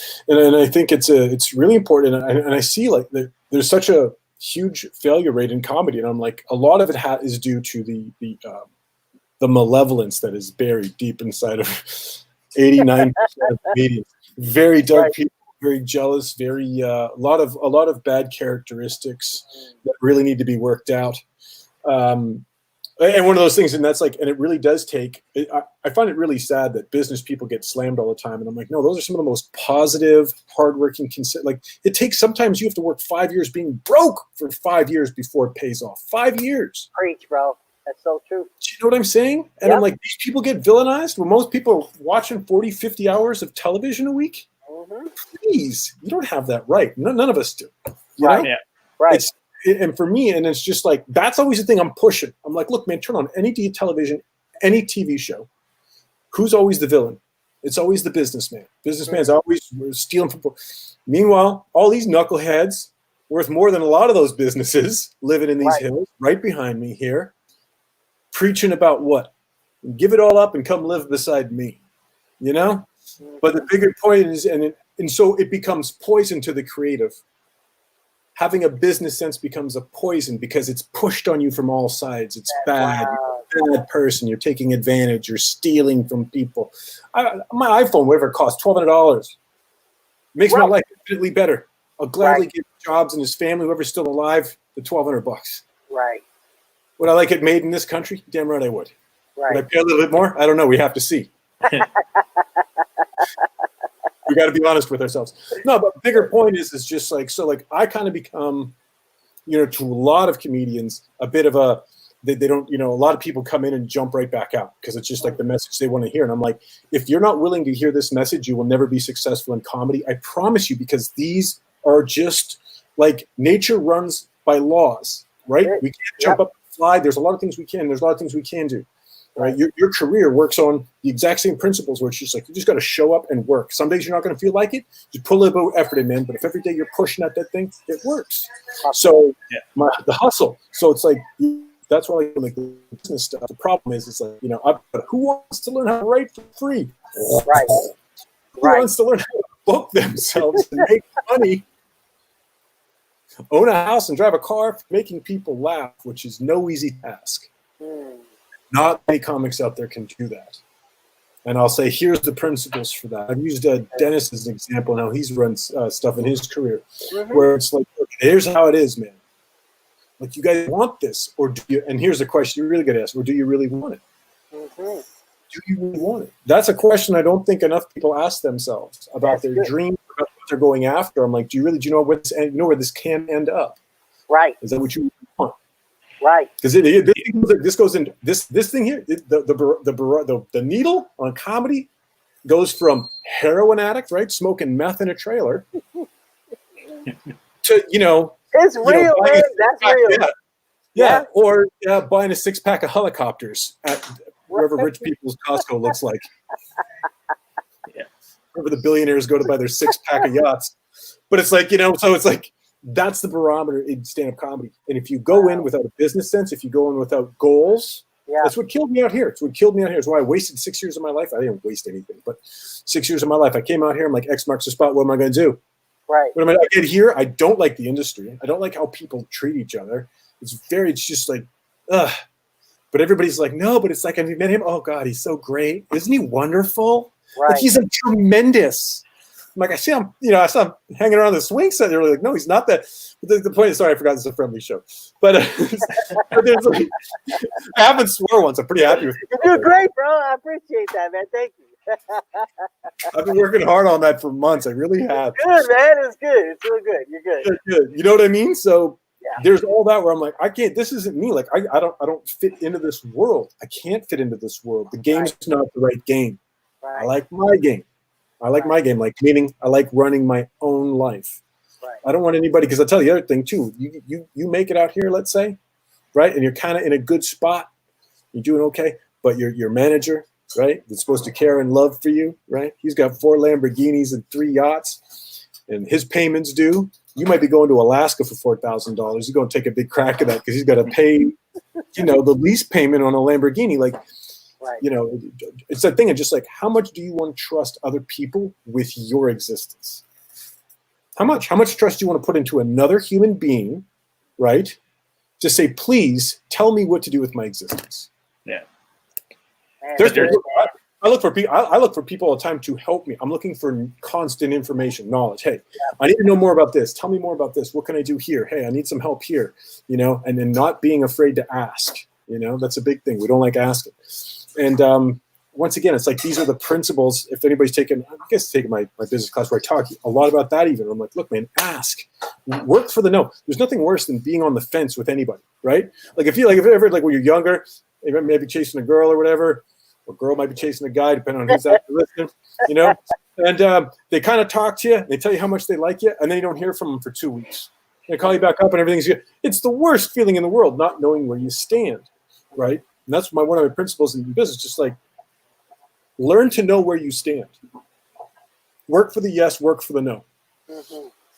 I think it's really important, and I see like there's such a huge failure rate in comedy, and I'm like, a lot of it is due to the malevolence that is buried deep inside of 89% of comedians. Very dark people, very jealous, very a lot of bad characteristics that really need to be worked out. And one of those things, and that's like, and it really does take. I find it really sad that business people get slammed all the time, and I'm like, no, those are some of the most positive, hardworking. Like, it takes, sometimes you have to work 5 years being broke for 5 years before it pays off. 5 years. Preach, bro. That's so true. Do you know what I'm saying? And I'm like, these people get villainized when most people are watching 40, 50 hours of television a week. Mm-hmm. Please, you don't have that right. None of us do. You know? Yeah. Right. And for me, and it's just like, that's always the thing I'm pushing. I'm like, look, man, turn on any television, any TV show. Who's always the villain? It's always the businessman. Businessman's always stealing from. Meanwhile, all these knuckleheads, worth more than a lot of those businesses, living in these hills right behind me here, preaching about what? Give it all up and come live beside me. But the bigger point is, and so it becomes poison to the creative. Having a business sense becomes a poison because it's pushed on you from all sides. It's bad. You're a bad person. You're taking advantage. You're stealing from people. My iPhone, whatever it costs, $1,200. Makes my life infinitely better. I'll gladly give Jobs and his family, whoever's still alive, the $1,200. Right. Would I like it made in this country? Damn right I would. Right. Would I pay a little bit more? I don't know. We have to see. We got to be honest with ourselves. No, but the bigger point is just like, so like I kind of become, to a lot of comedians, a bit of a, they don't, a lot of people come in and jump right back out because it's just like the message they want to hear. And I'm like, if you're not willing to hear this message, you will never be successful in comedy. I promise you, because these are just like, nature runs by laws, right? Right. We can't jump up and fly. There's a lot of things we can. There's a lot of things we can do. Right? Your career works on the exact same principles where it's just like you just got to show up and work. Some days you're not going to feel like it. Just put a little bit of effort in, man. But if every day you're pushing at that thing, it works. So the hustle. So it's like that's why I like the business stuff. The problem is, it's like, you know, who wants to learn how to write for free? Right. Who wants to learn how to book themselves and make money? Own a house and drive a car, making people laugh, which is no easy task. Not many comics out there can do that. And I'll say, here's the principles for that. I've used Dennis as an example now. He's run stuff in his career where it's like, okay, here's how it is, man. Like, you guys want this, or do you? And here's the question you really got to ask: or do you really want it? Do you really want it? That's a question I don't think enough people ask themselves about their dreams, about what they're going after. I'm like, do you know where this can end up? Right. Is that what you want? Right. Because this goes in this thing here. The needle on comedy goes from heroin addict, right, smoking meth in a trailer, to it's real, man. That's real. Yeah. Or buying a 6-pack of helicopters at wherever rich people's Costco looks like. Wherever the billionaires go to buy their 6-pack of yachts. But it's like, so it's like, that's the barometer in stand-up comedy. And if you go in without a business sense, if you go in without goals, that's what killed me out here. It's what killed me out here. It's why I wasted 6 years of my life. I didn't waste anything, but 6 years of my life. I came out here. I'm like, X marks the spot. What am I going to do? Right. When I get here, I don't like the industry. I don't like how people treat each other. It's just like, ugh. But everybody's like, no, but it's like, have you met him? Oh, God, he's so great. Isn't he wonderful? Right. Like, he's tremendous. I'm like, I saw him hanging around the swing set. They're like, no, he's not that. But the point is, sorry, I forgot it's a friendly show. But, but there's like, I haven't swore once. I'm pretty happy with it. You're doing great, bro. I appreciate that, man. Thank you. I've been working hard on that for months. I really have. Good, man. It's good. It's really good. You're good. Good. You know what I mean? So there's all that where I'm like, I can't. This isn't me. Like, I don't fit into this world. I can't fit into this world. The game's not the right game. Right. I like my game. Like, meaning I like running my own life. Right. I don't want anybody, because I'll tell you the other thing too. You make it out here, let's say, right, and you're kind of in a good spot. You're doing okay, but your manager, right, that's supposed to care and love for you, right? He's got 4 Lamborghinis and 3 yachts, and his payments due. You might be going to Alaska for $4,000. You're going to take a big crack at that because he's got to pay, the lease payment on a Lamborghini. Like, it's that thing of just like, how much do you want to trust other people with your existence? How much trust do you want to put into another human being, right? To say, please tell me what to do with my existence. Yeah. I look for people. I look for people all the time to help me. I'm looking for constant information, knowledge. Hey, I need to know more about this. Tell me more about this. What can I do here? Hey, I need some help here. And then not being afraid to ask. That's a big thing. We don't like asking. And once again, it's like, these are the principles. If anybody's taken my business class where I talk a lot about that, even, I'm like, look, man, ask, work for the no. There's nothing worse than being on the fence with anybody, right? Like, if ever when you're younger, maybe chasing a girl or whatever, or a girl might be chasing a guy, depending on who's out there listening, and they kind of talk to you, they tell you how much they like you, and then you don't hear from them for 2 weeks. They call you back up and everything's good. It's the worst feeling in the world, not knowing where you stand, right? And that's one of my principles in business, just like, learn to know where you stand. Work for the yes, work for the no.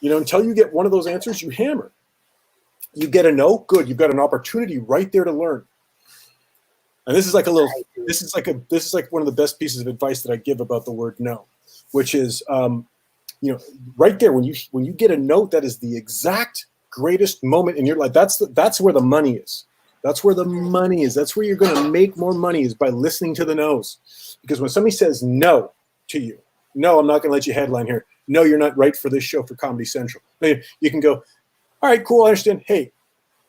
Until you get one of those answers, you hammer. You get a no, good. You've got an opportunity right there to learn. And this is like one of the best pieces of advice that I give about the word no, which is, right there, when you get a no, that is the exact greatest moment in your life. That's where the money is. That's where the money is. That's where you're going to make more money, is by listening to the no's. Because when somebody says no to you, no, I'm not going to let you headline here. No, you're not right for this show for Comedy Central. You can go, all right, cool, I understand. Hey,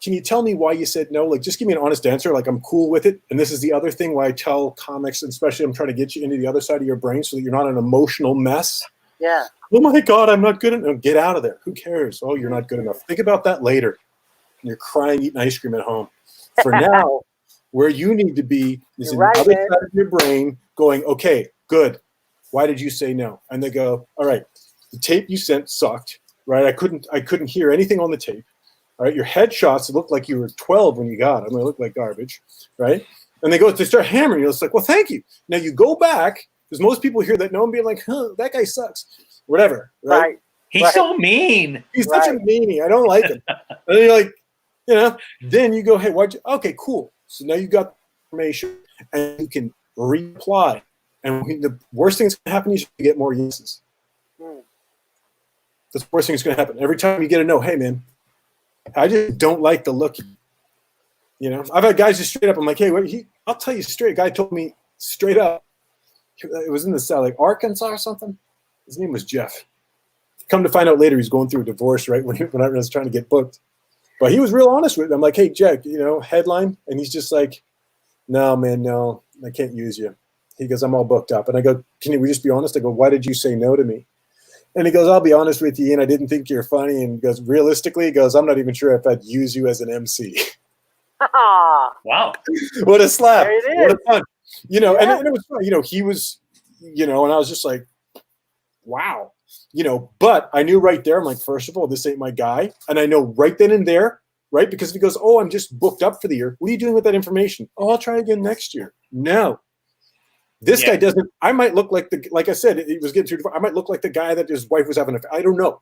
can you tell me why you said no? Like, just give me an honest answer. Like, I'm cool with it. And this is the other thing why I tell comics, and especially I'm trying to get you into the other side of your brain so that you're not an emotional mess. Yeah. Oh my God, I'm not good enough. Get out of there. Who cares? Oh, you're not good enough. Think about that later. You're crying, eating ice cream at home. For now, where you need to be is in the other side of your brain going, okay, good. Why did you say no? And they go, all right, the tape you sent sucked, right? I couldn't hear anything on the tape. All right, your headshots look like you were 12 when you got them. They look like garbage, right? And they start hammering you. It's like, well, thank you. Now you go back, because most people hear that no one being like, huh, that guy sucks, whatever, right? He's so mean. He's such a meanie. I don't like him. And then you're like, then you go, hey, okay, cool. So now you got information and you can reply. And the worst thing that's going to happen is you get more yeses. That's the worst thing that's going to happen. Every time you get a no, hey, man, I just don't like the look. I've had guys just straight up. I'm like, hey, I'll tell you straight. A guy told me straight up. It was in the South, like Arkansas or something. His name was Jeff. Come to find out later, he's going through a divorce, right? When I was trying to get booked. But he was real honest with it. I'm like, hey, Jack, headline. And he's just like, no, man, no, I can't use you. He goes, I'm all booked up. And I go, can we just be honest? I go, why did you say no to me? And he goes, I'll be honest with you, Ian, I didn't think you're funny. And he goes, realistically, he goes, I'm not even sure if I'd use you as an MC. Wow. What a slap. There it is. What a fun. And it was fun. He was, and I was just like, wow. But I knew right there, I'm like, first of all, this ain't my guy. And I know right then and there, right? Because if he goes, oh, I'm just booked up for the year. What are you doing with that information? Oh, I'll try again next year. No. This guy doesn't. I might look like I said, it was getting through. I might look like the guy that his wife was having I don't know.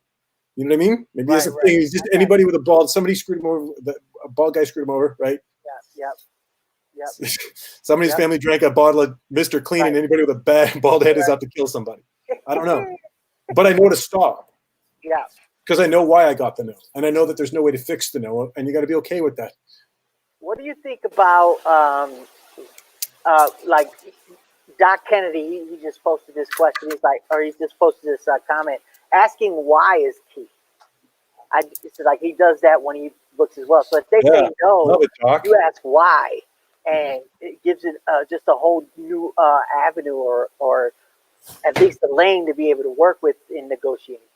You know what I mean? Maybe that's the thing. He's just anybody with a bald. Somebody screwed him over. A bald guy screwed him over, right? Yep. Somebody's family drank a bottle of Mr. Clean, and anybody with a bald head is out to kill somebody. I don't know, but I know to stop. Yeah. Because I know why I got the no, and I know that there's no way to fix the no, and you got to be okay with that. What do you think about like Doc Kennedy? He just posted this question. He just posted this comment asking why is key. It's like he does that when he books as well. So if they say no, you ask why, and it gives it just a whole new avenue or at least a lane to be able to work with in negotiating.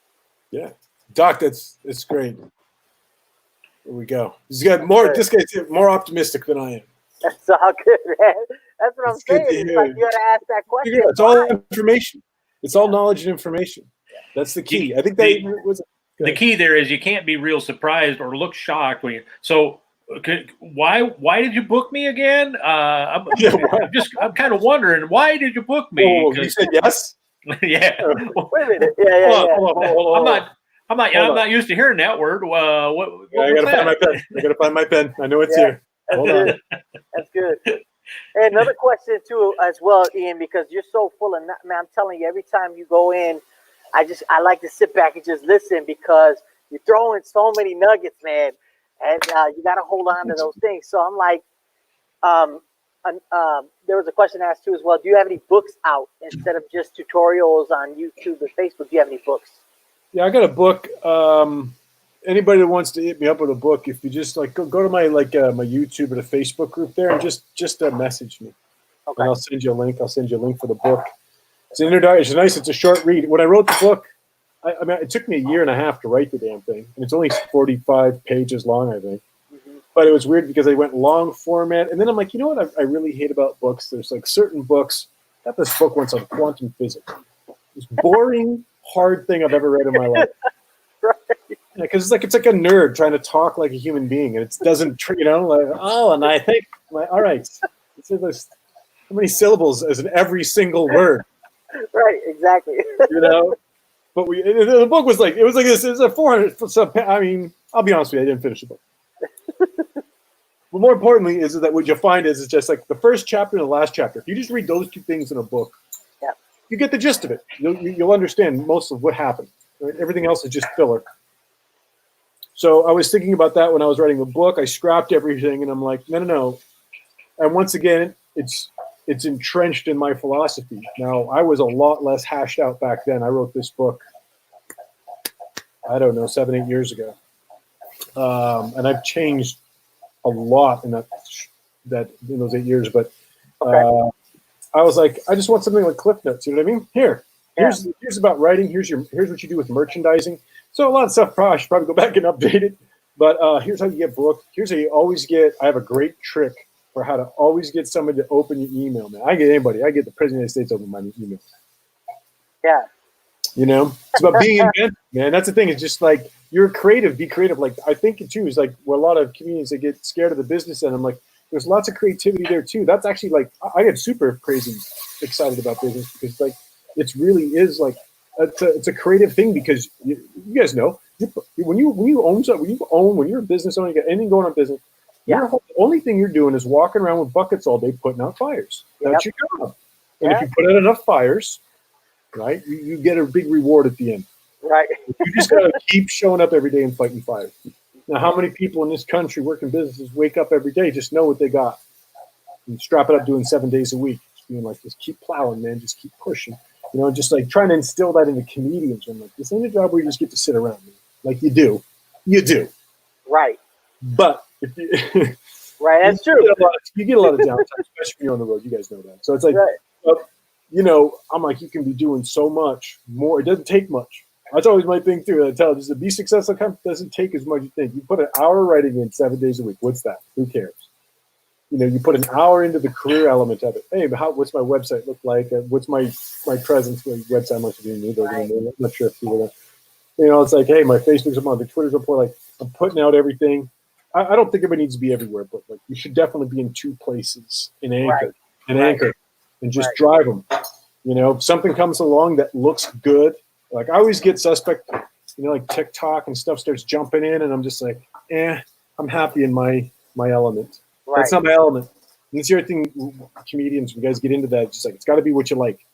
Yeah, Doc, it's great. Here we go. He's got more. This guy's more optimistic than I am. That's all good, man. That's what I'm saying. It's like you got to ask that question. It's all information. It's all knowledge and information. That's the key. I think that was the key there is you can't be real surprised or look shocked when you. So why did you book me again? I'm kind of wondering, why did you book me? Oh, you said yes. Yeah. Wait a minute. Yeah. Hold on. I'm not used to hearing that word. I gotta find my pen. I know it's here. Hold on. That's good. And another question too, as well, Ian, because you're so full of. Man, I'm telling you, every time you go in, I like to sit back and just listen because you're throwing so many nuggets, man, and you got to hold on to those things. So I'm like, there was a question asked too as well. Do you have any books out instead of just tutorials on YouTube or Facebook? Do you have any books? Yeah, I got a book. Anybody that wants to hit me up with a book, if you just like go to my my YouTube or the Facebook group there and just message me. Okay. And I'll send you a link. I'll send you a link for the book. It's an introduction. It's nice. It's a short read. When I wrote the book, I mean, it took me a year and a half to write the damn thing, and it's only 45 pages long, I think. Mm-hmm. But it was weird because I went long format, and then I'm like, you know what? I really hate about books. There's like certain books. I got this book once on quantum physics. It's boring, hard thing I've ever read in my life. Right. Because it's like a nerd trying to talk like a human being, and it doesn't, and I think, all right, there's how many syllables as in every single word. Right, exactly. But the book was like, it was like this. It's a 400. I mean, I'll be honest with you, I didn't finish the book. But more importantly, is that what you'll find is it's just like the first chapter and the last chapter. If you just read those two things in a book, you get the gist of it. You'll understand most of what happened. Right? Everything else is just filler. So I was thinking about that when I was writing the book. I scrapped everything, and I'm like, no. And once again, it's entrenched in my philosophy. Now, I was a lot less hashed out back then. I wrote this book, I don't know, 7-8 years ago. And I've changed a lot in those 8 years. But I was like, I just want something like Cliff Notes. You know what I mean? Here's about writing. Here's what you do with merchandising. So a lot of stuff I should probably go back and update it. But here's how you get booked. Here's how you always get. I have a great trick for how to always get somebody to open your email, man. I get anybody. I get the President of the United States open my email. Yeah. You know, it's about being inventive, man. That's the thing. It's just like you're creative, be creative. Like I think it too is like where a lot of comedians they get scared of the business end. I'm like, there's lots of creativity there too. That's actually like I get super crazy excited about business because like it's really is like it's a creative thing because you guys know when you own something, when you're a business owner, you got anything going on business. Yeah. The only thing you're doing is walking around with buckets all day putting out fires. That's your job. And if you put out enough fires, right, you get a big reward at the end. Right. You just got to keep showing up every day and fighting fires. Now, how many people in this country working businesses wake up every day, just know what they got and strap it up doing 7 days a week, just being like, just keep plowing, man, just keep pushing. You know, just like trying to instill that into comedians. I'm like, this ain't a job where you just get to sit around. Man. Like you do. Right. But if you, right, that's true. You get a lot of downtime, especially when you're on the road. You guys know that. So it's like, you know, I'm like, you can be doing so much more. It doesn't take much. That's always my thing too. I tell just to be successful doesn't take as much as you think. You put an hour writing in 7 days a week. What's that? Who cares? You know, you put an hour into the career element of it. Hey, but what's my website look like? What's my presence? My website must be new. I'm not sure if people are. You know, it's like, hey, my Facebook's up on the Twitter's up. Like, I'm putting out everything. I don't think everybody needs to be everywhere, but like you should definitely be in 2 places in Anchor, and just drive them. You know, if something comes along that looks good, like I always get suspect, you know, like TikTok and stuff starts jumping in, and I'm just like, I'm happy in my element. Right. That's not my element. And it's the other thing, comedians, when you guys get into that, it's just like it's got to be what you like.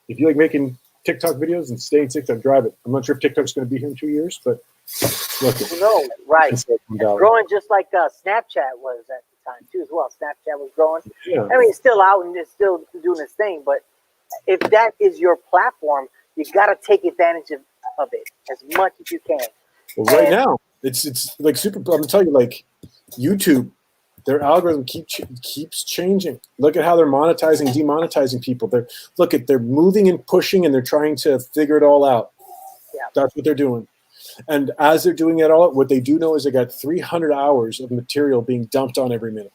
If you like making TikTok videos and stay in TikTok, drive it. I'm not sure if TikTok's going to be here in 2 years, but look, who knows? Right. It's growing just like Snapchat was at the time too, as well. Snapchat was growing. Yeah. I mean, it's still out and it's still doing its thing, but if that is your platform, you got to take advantage of it as much as you can. Well, right now, it's like super. I'm gonna tell you, like YouTube, their algorithm keeps changing. Look at how they're monetizing, demonetizing people. They're moving and pushing, and they're trying to figure it all out. Yeah. That's what they're doing. And as they're doing it all, what they do know is they got 300 hours of material being dumped on every minute.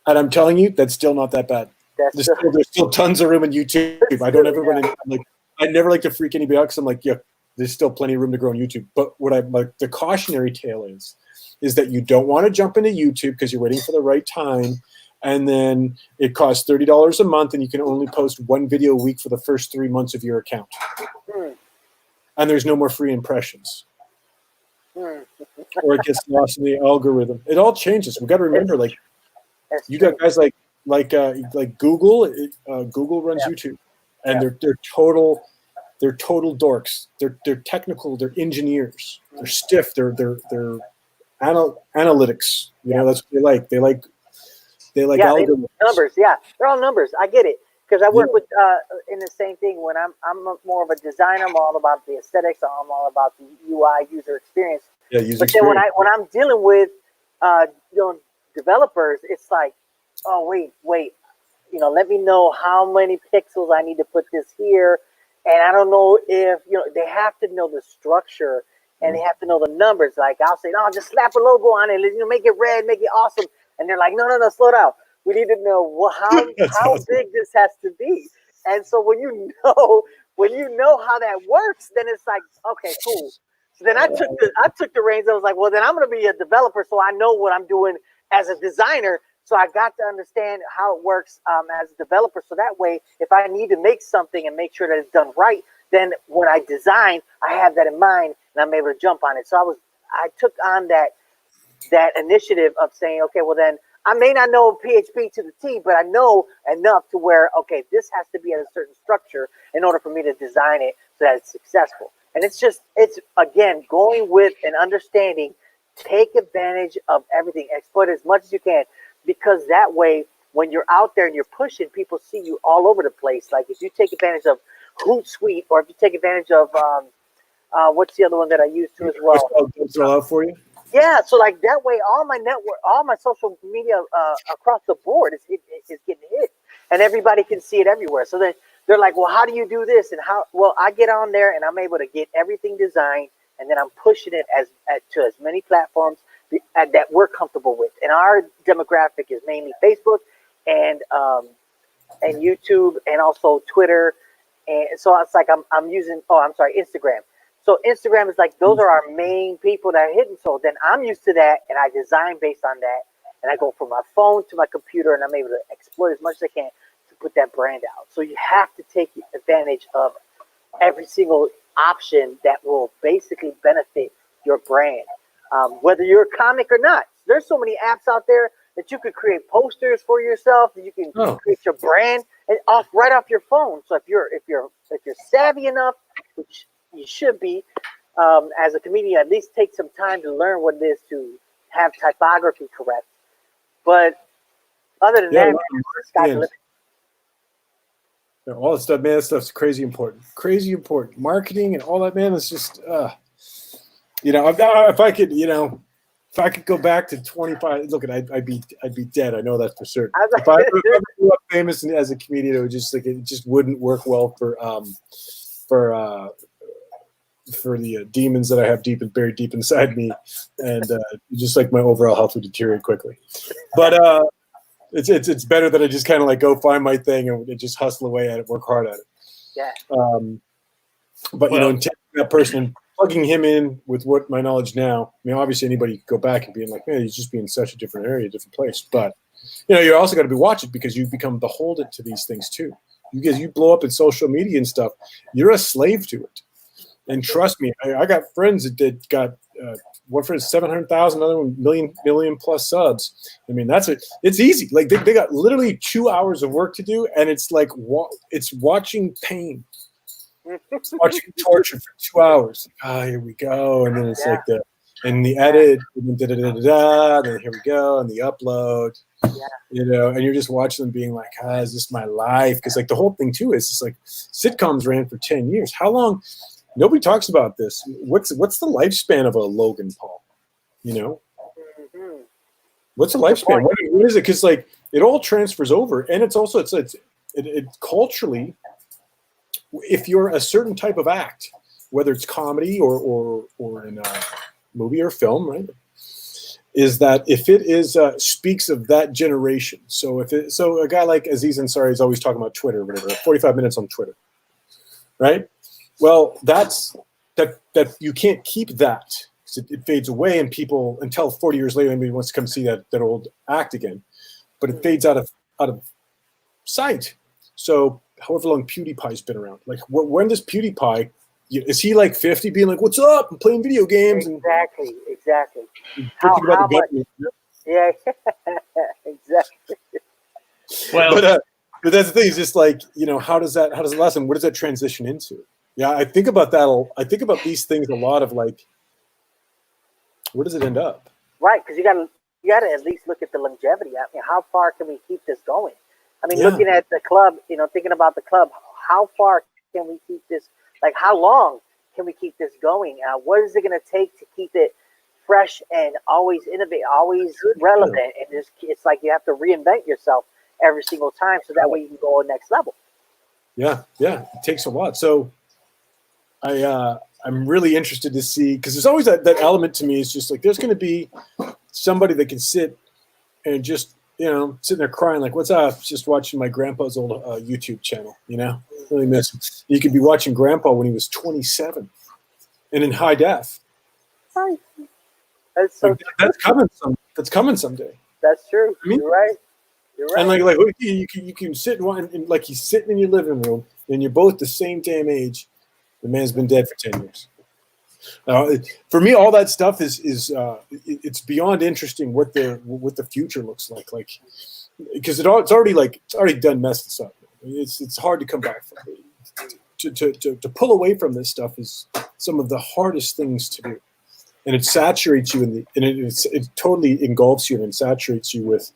And I'm telling you, that's still not that bad. There's still tons of room in YouTube. I don't ever want to like. I never like to freak anybody out because I'm like, yeah, there's still plenty of room to grow on YouTube. But what the cautionary tale is that you don't want to jump into YouTube because you're waiting for the right time, and then it costs $30 a month, and you can only post 1 video a week for the first 3 months of your account. And there's no more free impressions. Or it gets lost in the algorithm. It all changes. We've got to remember, like, you got guys like Google. Google runs YouTube, and they're total dorks. They're technical. They're engineers. They're stiff. They're analytics. You know, that's what they like. They like algorithms. Numbers. Yeah, they're all numbers. I get it. Because I work with in the same thing when I'm more of a designer. I'm all about the aesthetics. I'm all about the UI user experience. Yeah, user but experience. Then when I'm dealing with developers, it's like, oh wait, let me know how many pixels I need to put this here, and I don't know if they have to know the structure and they have to know the numbers. Like I'll say, no, just slap a logo on it, make it red, make it awesome, and they're like, no, slow down. We need to know how awesome. Big this has to be. And so when you know how that works, then it's like, okay, cool. So then I took the reins. I was like, well, then I'm going to be a developer, so I know what I'm doing as a designer. So I got to understand how it works as a developer. So that way, if I need to make something and make sure that it's done right, then when I design, I have that in mind and I'm able to jump on it. So I took on that initiative of saying, okay, well then, I may not know PHP to the T, but I know enough to where, okay, this has to be at a certain structure in order for me to design it so that it's successful. And it's again, going with an understanding, take advantage of everything, exploit as much as you can, because that way, when you're out there and you're pushing, people see you all over the place. Like if you take advantage of Hootsuite, or if you take advantage of, what's the other one that I use too as well? Throw out for you? Yeah, so like that way, all my social media across the board is getting hit, and everybody can see it everywhere. So then they're like, well, how do you do this? And how? Well, I get on there and I'm able to get everything designed, and then I'm pushing it to as many platforms that we're comfortable with. And our demographic is mainly Facebook and YouTube, and also Twitter And so it's like I'm using, Instagram. So Instagram is like, those are our main people that are hitting. So then I'm used to that, and I design based on that. And I go from my phone to my computer, and I'm able to exploit as much as I can to put that brand out. So you have to take advantage of every single option that will basically benefit your brand, whether you're a comic or not. There's so many apps out there that you could create posters for yourself, that you can create your brand and right off your phone. So if you're savvy enough, which you should be, as a comedian, at least take some time to learn what it is to have typography correct. But other than that, man, it's sky's the limit. All that stuff, man, that stuff's crazy important. Crazy important. Marketing and all that, man, it's just, if I could go back to 25, look, I'd be dead. I know that for certain. If I ever grew up famous as a comedian, it just wouldn't work well for the demons that I have buried deep inside me, and just like my overall health would deteriorate quickly. But it's better that I just kind of like go find my thing and just hustle away at it, work hard at it. Yeah. But taking that person and plugging him in with what my knowledge now. I mean, obviously anybody could go back and be like, man, he's just being such a different area, different place. But you're also got to be watching, because you become beholden to these things too. Because you blow up in social media and stuff, you're a slave to it. And trust me, I got friends that got one friend 700,000, another one million plus subs. I mean, that's it. It's easy. Like they got literally 2 hours of work to do, and it's like it's watching pain, it's watching torture for 2 hours. Here we go, and then it's like the edit, and then here we go, and the upload. Yeah. And you're just watching them being like, is this my life? Because like the whole thing too is it's like sitcoms ran for 10 years. How long? Nobody talks about this. What's the lifespan of a Logan Paul? What's the lifespan? What is it? Because like it all transfers over, and it's also it culturally, if you're a certain type of act, whether it's comedy or in a movie or film, right? Is that if it is speaks of that generation? So a guy like Aziz Ansari is always talking about Twitter, or whatever. 45 minutes on Twitter, right? Well, that you can't keep that. It fades away, and people, until 40 years later, anybody wants to come see that old act again. But it fades out of sight. So however long PewDiePie's been around, like when does PewDiePie, is he like 50 being like, what's up? I'm playing video games. Exactly. How much? Yeah, exactly. Well, but that's the thing. It's just like, how does that last? And what does that transition into? Yeah, I think about that. I think about these things a lot of like, where does it end up? Right, because you got to at least look at the longevity. I mean, how far can we keep this going? I mean, looking at the club, thinking about the club, how far can we keep this? Like, how long can we keep this going? What is it going to take to keep it fresh and always innovate, always relevant? And it's like you have to reinvent yourself every single time, so that way you can go to the next level. Yeah, it takes a lot. So I'm really interested to see, because there's always that element to me. Is just like there's going to be somebody that can sit and just sitting there crying like, what's up? Just watching my grandpa's old YouTube channel. Really miss him. You could be watching Grandpa when he was 27 and in high def. That's so. That's coming. That's coming someday. That's true. I mean, You're right. And like you can sit and like he's sitting in your living room, and you're both the same damn age. The man's been dead for 10 years. For me, all that stuff is it's beyond interesting what the future looks like because it's already done messed us up. It's hard to come back from it. To pull away from this stuff is some of the hardest things to do, and it saturates you it totally engulfs you and saturates you with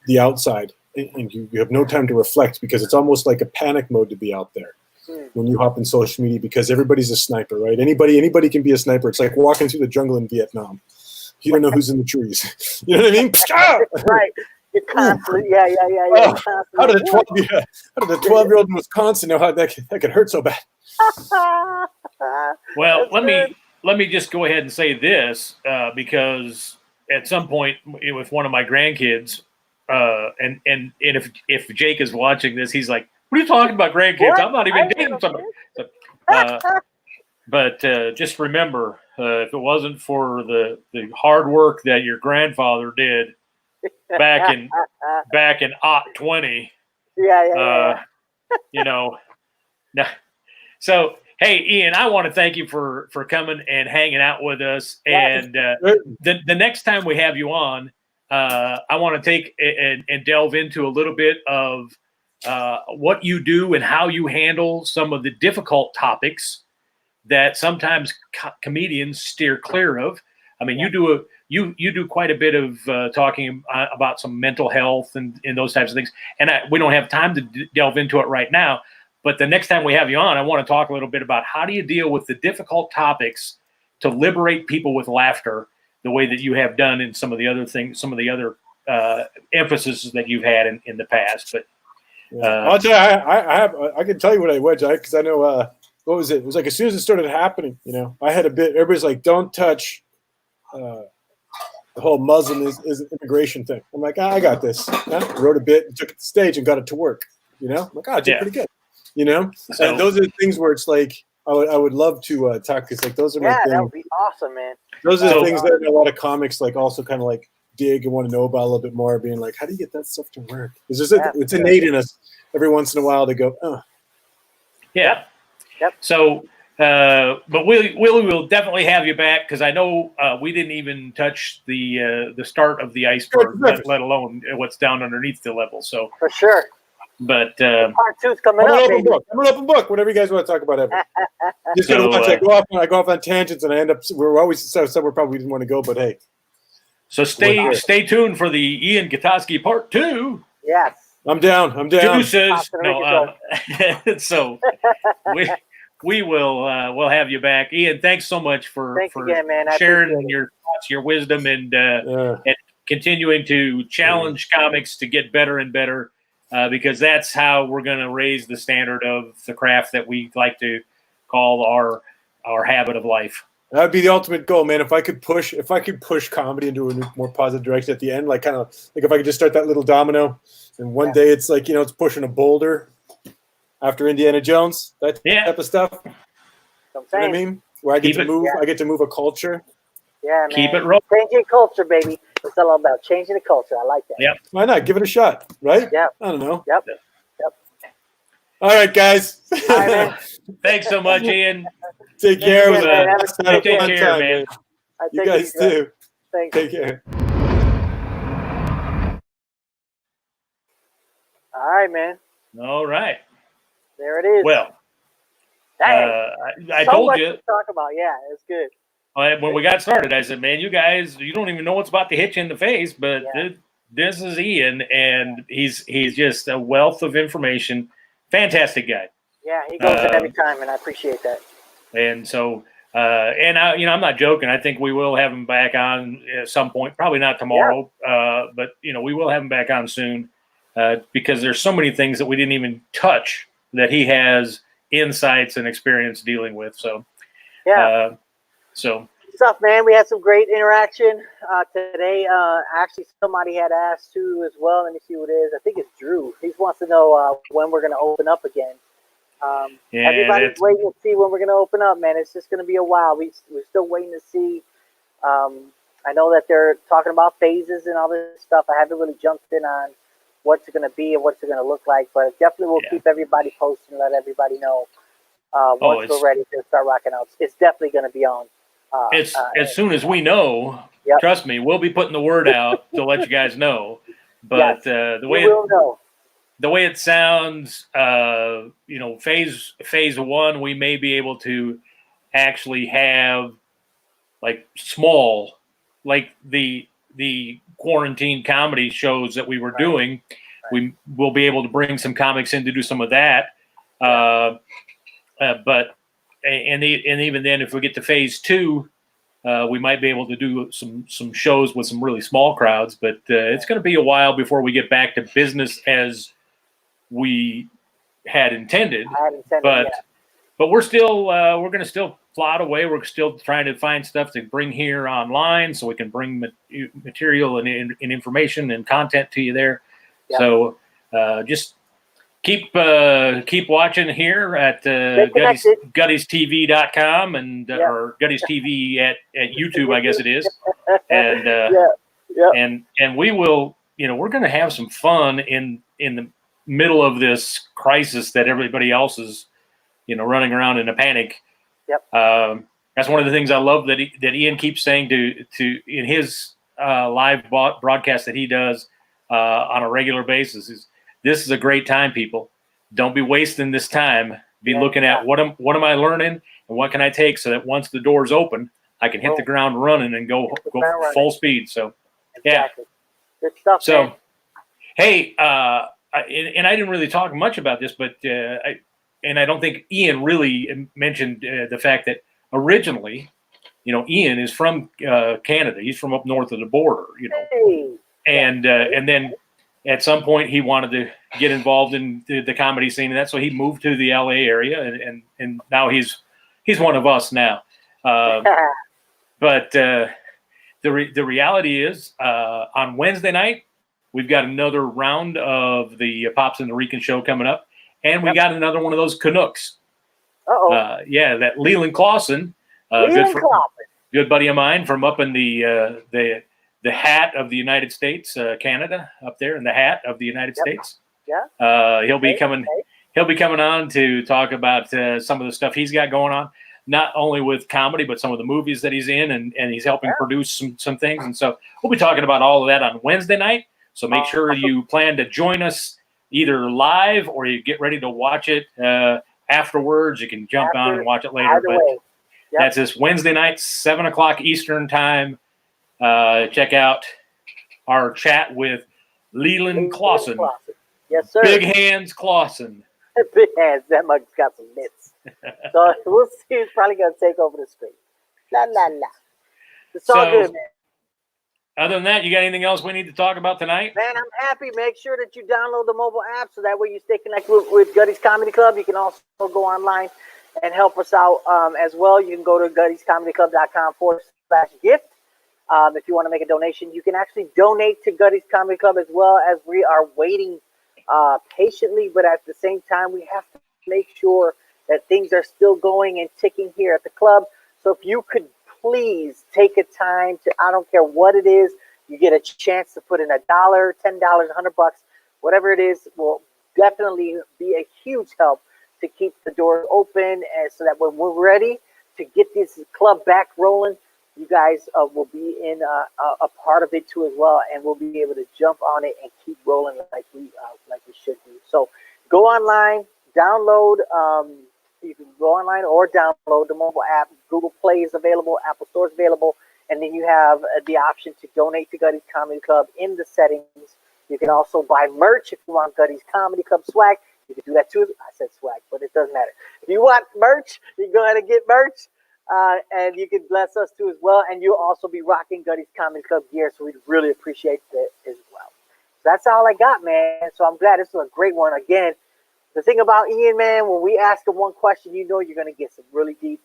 the outside, and you have no time to reflect, because it's almost like a panic mode to be out there when you hop in social media, because everybody's a sniper, right? Anybody can be a sniper. It's like walking through the jungle in Vietnam. You don't know who's in the trees. You know what I mean? Right. You're constantly, yeah. How did a 12-year-old in Wisconsin know how that could hurt so bad? Well, let me just go ahead and say this, because at some point with one of my grandkids, and if Jake is watching this, he's like, What are you talking about, grandkids? What? I'm not I even ain't dating got somebody. no But just remember, if it wasn't for the hard work that your grandfather did back in '20, yeah. you know. No. So hey, Ian, I want to thank you for coming and hanging out with us. And the next time we have you on, I want to take and delve into a little bit of what you do and how you handle some of the difficult topics that sometimes comedians steer clear of. I mean, you do quite a bit of talking about some mental health and those types of things. And we don't have time to delve into it right now. But the next time we have you on, I want to talk a little bit about how do you deal with the difficult topics to liberate people with laughter, the way that you have done in some of the other things, some of the other emphasis that you've had in the past. But I'll tell you, I can tell you what I was, because I know what was it? It was like as soon as it started happening, I had a bit. Everybody's like, "Don't touch the whole Muslim is immigration thing." I'm like, I got this. Wrote a bit, and took it to stage, and got it to work. I'm like, I did pretty good. So, and those are the things where it's like I would love to talk, because like those are my things. That would be awesome, man. Those are the things that a lot of comics like also kind of like dig and want to know about a little bit more, being like, how do you get that stuff to work? Because it's innate in us every once in a while to go, oh. Yeah. Yep. So, but we will definitely have you back, because I know we didn't even touch the start of the iceberg, let alone what's down underneath the level. So for sure. But part 2's coming up. I'm an open book. Whatever you guys want to talk about, ever. Just gonna watch. I go off on tangents, and I end up. We're always somewhere probably didn't want to go, but hey. So stay tuned for the Ian Gutoskie part 2. Yes. I'm down. Deuces. No. So we will we'll have you back, Ian. Thanks so much for again, man. sharing your thoughts, your wisdom, and continuing to challenge comics to get better and better. Because that's how we're going to raise the standard of the craft that we like to call our habit of life. That would be the ultimate goal, man. If I could push comedy into a more positive direction at the end, like kind of like if I could just start that little domino, and one day it's like it's pushing a boulder after Indiana Jones, that type of stuff. You know what I mean? Where I get to move a culture. Yeah, man. Keep it rolling. Changing culture, baby. It's all about changing the culture. I like that. Yep. Why not? Give it a shot, right? Yeah. I don't know. Yep. All right, guys. All right, man. Thanks so much, Ian. Take care. Take care, man. You guys too. Thanks. Take care. All right, man. All right. There it is. Well, I told you. To talk about. Yeah, it's good. When we got started, I said, man, you guys, you don't even know what's about to hit you in the face, but this is Ian, and he's just a wealth of information. Fantastic guy. Yeah, he goes in every time, and I appreciate that. And so, I'm not joking. I think we will have him back on at some point, probably not tomorrow, but, we will have him back on soon because there's so many things that we didn't even touch that he has insights and experience dealing with. So, good stuff, man. We had some great interaction today. Actually, somebody had asked too as well. Let me see who it is. I think it's Drew. He wants to know when we're going to open up again. Everybody's waiting to see when we're going to open up, man. It's just going to be a while. We're still waiting to see. I know that they're talking about phases and all this stuff. I haven't really jumped in on what's it going to be and what's it going to look like, but definitely we'll keep everybody posted and let everybody know once we're ready to start rocking out. It's definitely going to be on. As soon as we know, trust me, we'll be putting the word out to let you guys know. But the way it sounds, phase 1, we may be able to actually have like small, like the quarantine comedy shows that we were doing. We will be able to bring some comics in to do some of that. But even then, if we get to phase 2, we might be able to do some shows with some really small crowds. But it's going to be a while before we get back to business as we had intended. But we're still we're going to still plot away. We're still trying to find stuff to bring here online so we can bring material and information and content to you there. So just keep watching here at GuttiesTV.com and or Gutties TV at YouTube, I guess it is. And and we will, we're going to have some fun in the middle of this crisis that everybody else is, running around in a panic. Yep. That's one of the things I love that Ian keeps saying to in his live broadcast that he does on a regular basis is, this is a great time, people. Don't be wasting this time. Be looking at what am I learning and what can I take so that once the doors open, I can hit the ground running and go full speed. So, exactly. Good stuff. So, man. Hey, and I didn't really talk much about this, but I don't think Ian really mentioned the fact that originally, Ian is from Canada. He's from up north of the border, Hey. and then at some point he wanted to get involved in the comedy scene and that, so he moved to the LA area, and now he's one of us now. But the reality is, on Wednesday night, we've got another round of the Pops and the Rican show coming up, and we got another one of those Canucks. That Leland Clausen, good buddy of mine from up in the hat of the United States, Canada, up there in the hat of the United States. Yeah. He'll be coming on to talk about some of the stuff he's got going on, not only with comedy, but some of the movies that he's in, and he's helping produce some things. And so we'll be talking about all of that on Wednesday night. So make sure you plan to join us either live or you get ready to watch it afterwards. You can jump on and watch it later. But that's this Wednesday night, 7:00 Eastern time. Check out our chat with Leland Clausen. Yes, sir. Big Hands Clausen. Big Hands. That mug's got some mitts. So we'll see who's probably going to take over the screen. La, la, la. It's all good, man. Other than that, you got anything else we need to talk about tonight? Man, I'm happy. Make sure that you download the mobile app so that way you stay connected with Gutties Comedy Club. You can also go online and help us out as well. You can go to guttiescomedyclub.com/gift. If you want to make a donation, you can actually donate to Gutties Comedy Club as well, as we are waiting patiently. But at the same time, we have to make sure that things are still going and ticking here at the club. So if you could please take a time to, I don't care what it is, you get a chance to put in $1, $10, $100, whatever it is, will definitely be a huge help to keep the doors open, and so that when we're ready to get this club back rolling, you guys will be in a part of it too as well, and we'll be able to jump on it and keep rolling like we should do. So go online, download. You can go online or download the mobile app. Google Play is available, Apple Store is available, and then you have the option to donate to Gutties Comedy Club in the settings. You can also buy merch if you want Gutties Comedy Club swag. You can do that too. I said swag, but it doesn't matter. If you want merch, you can go ahead and get merch. And you can bless us too as well. And you'll also be rocking Gutties Comedy Club gear, so we'd really appreciate that as well. So that's all I got, man. So I'm glad this was a great one. Again, the thing about Ian, man, when we ask him one question, you know you're going to get some really deep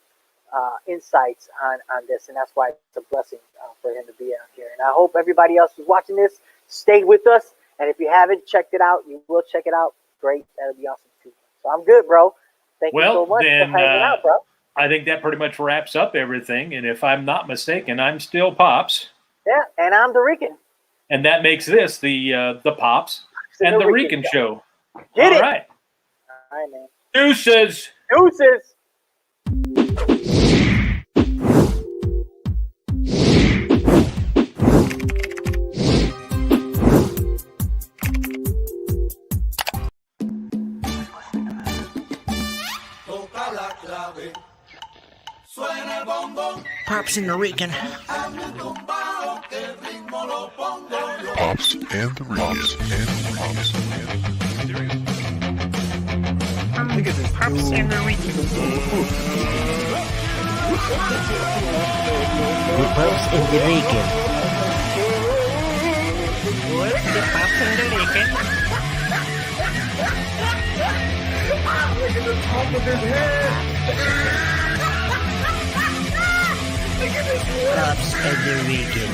insights on this. And that's why it's a blessing for him to be out here. And I hope everybody else who's watching this stayed with us. And if you haven't checked it out, you will check it out. Great. That'll be awesome too. So I'm good, bro. Thank you so much for hanging out, bro. I think that pretty much wraps up everything. And if I'm not mistaken, I'm still Pops. Yeah, and I'm the Rican. And that makes this the Pops and the Rican show. Get it. All right. All right, man. Deuces. Deuces. Pops and the Rican. Pops and the Rican. Look at this. Pops and the Rican. Pops and the Rican. What's the Pops and the Rican? Look at the top of his head. Pops and the Rican.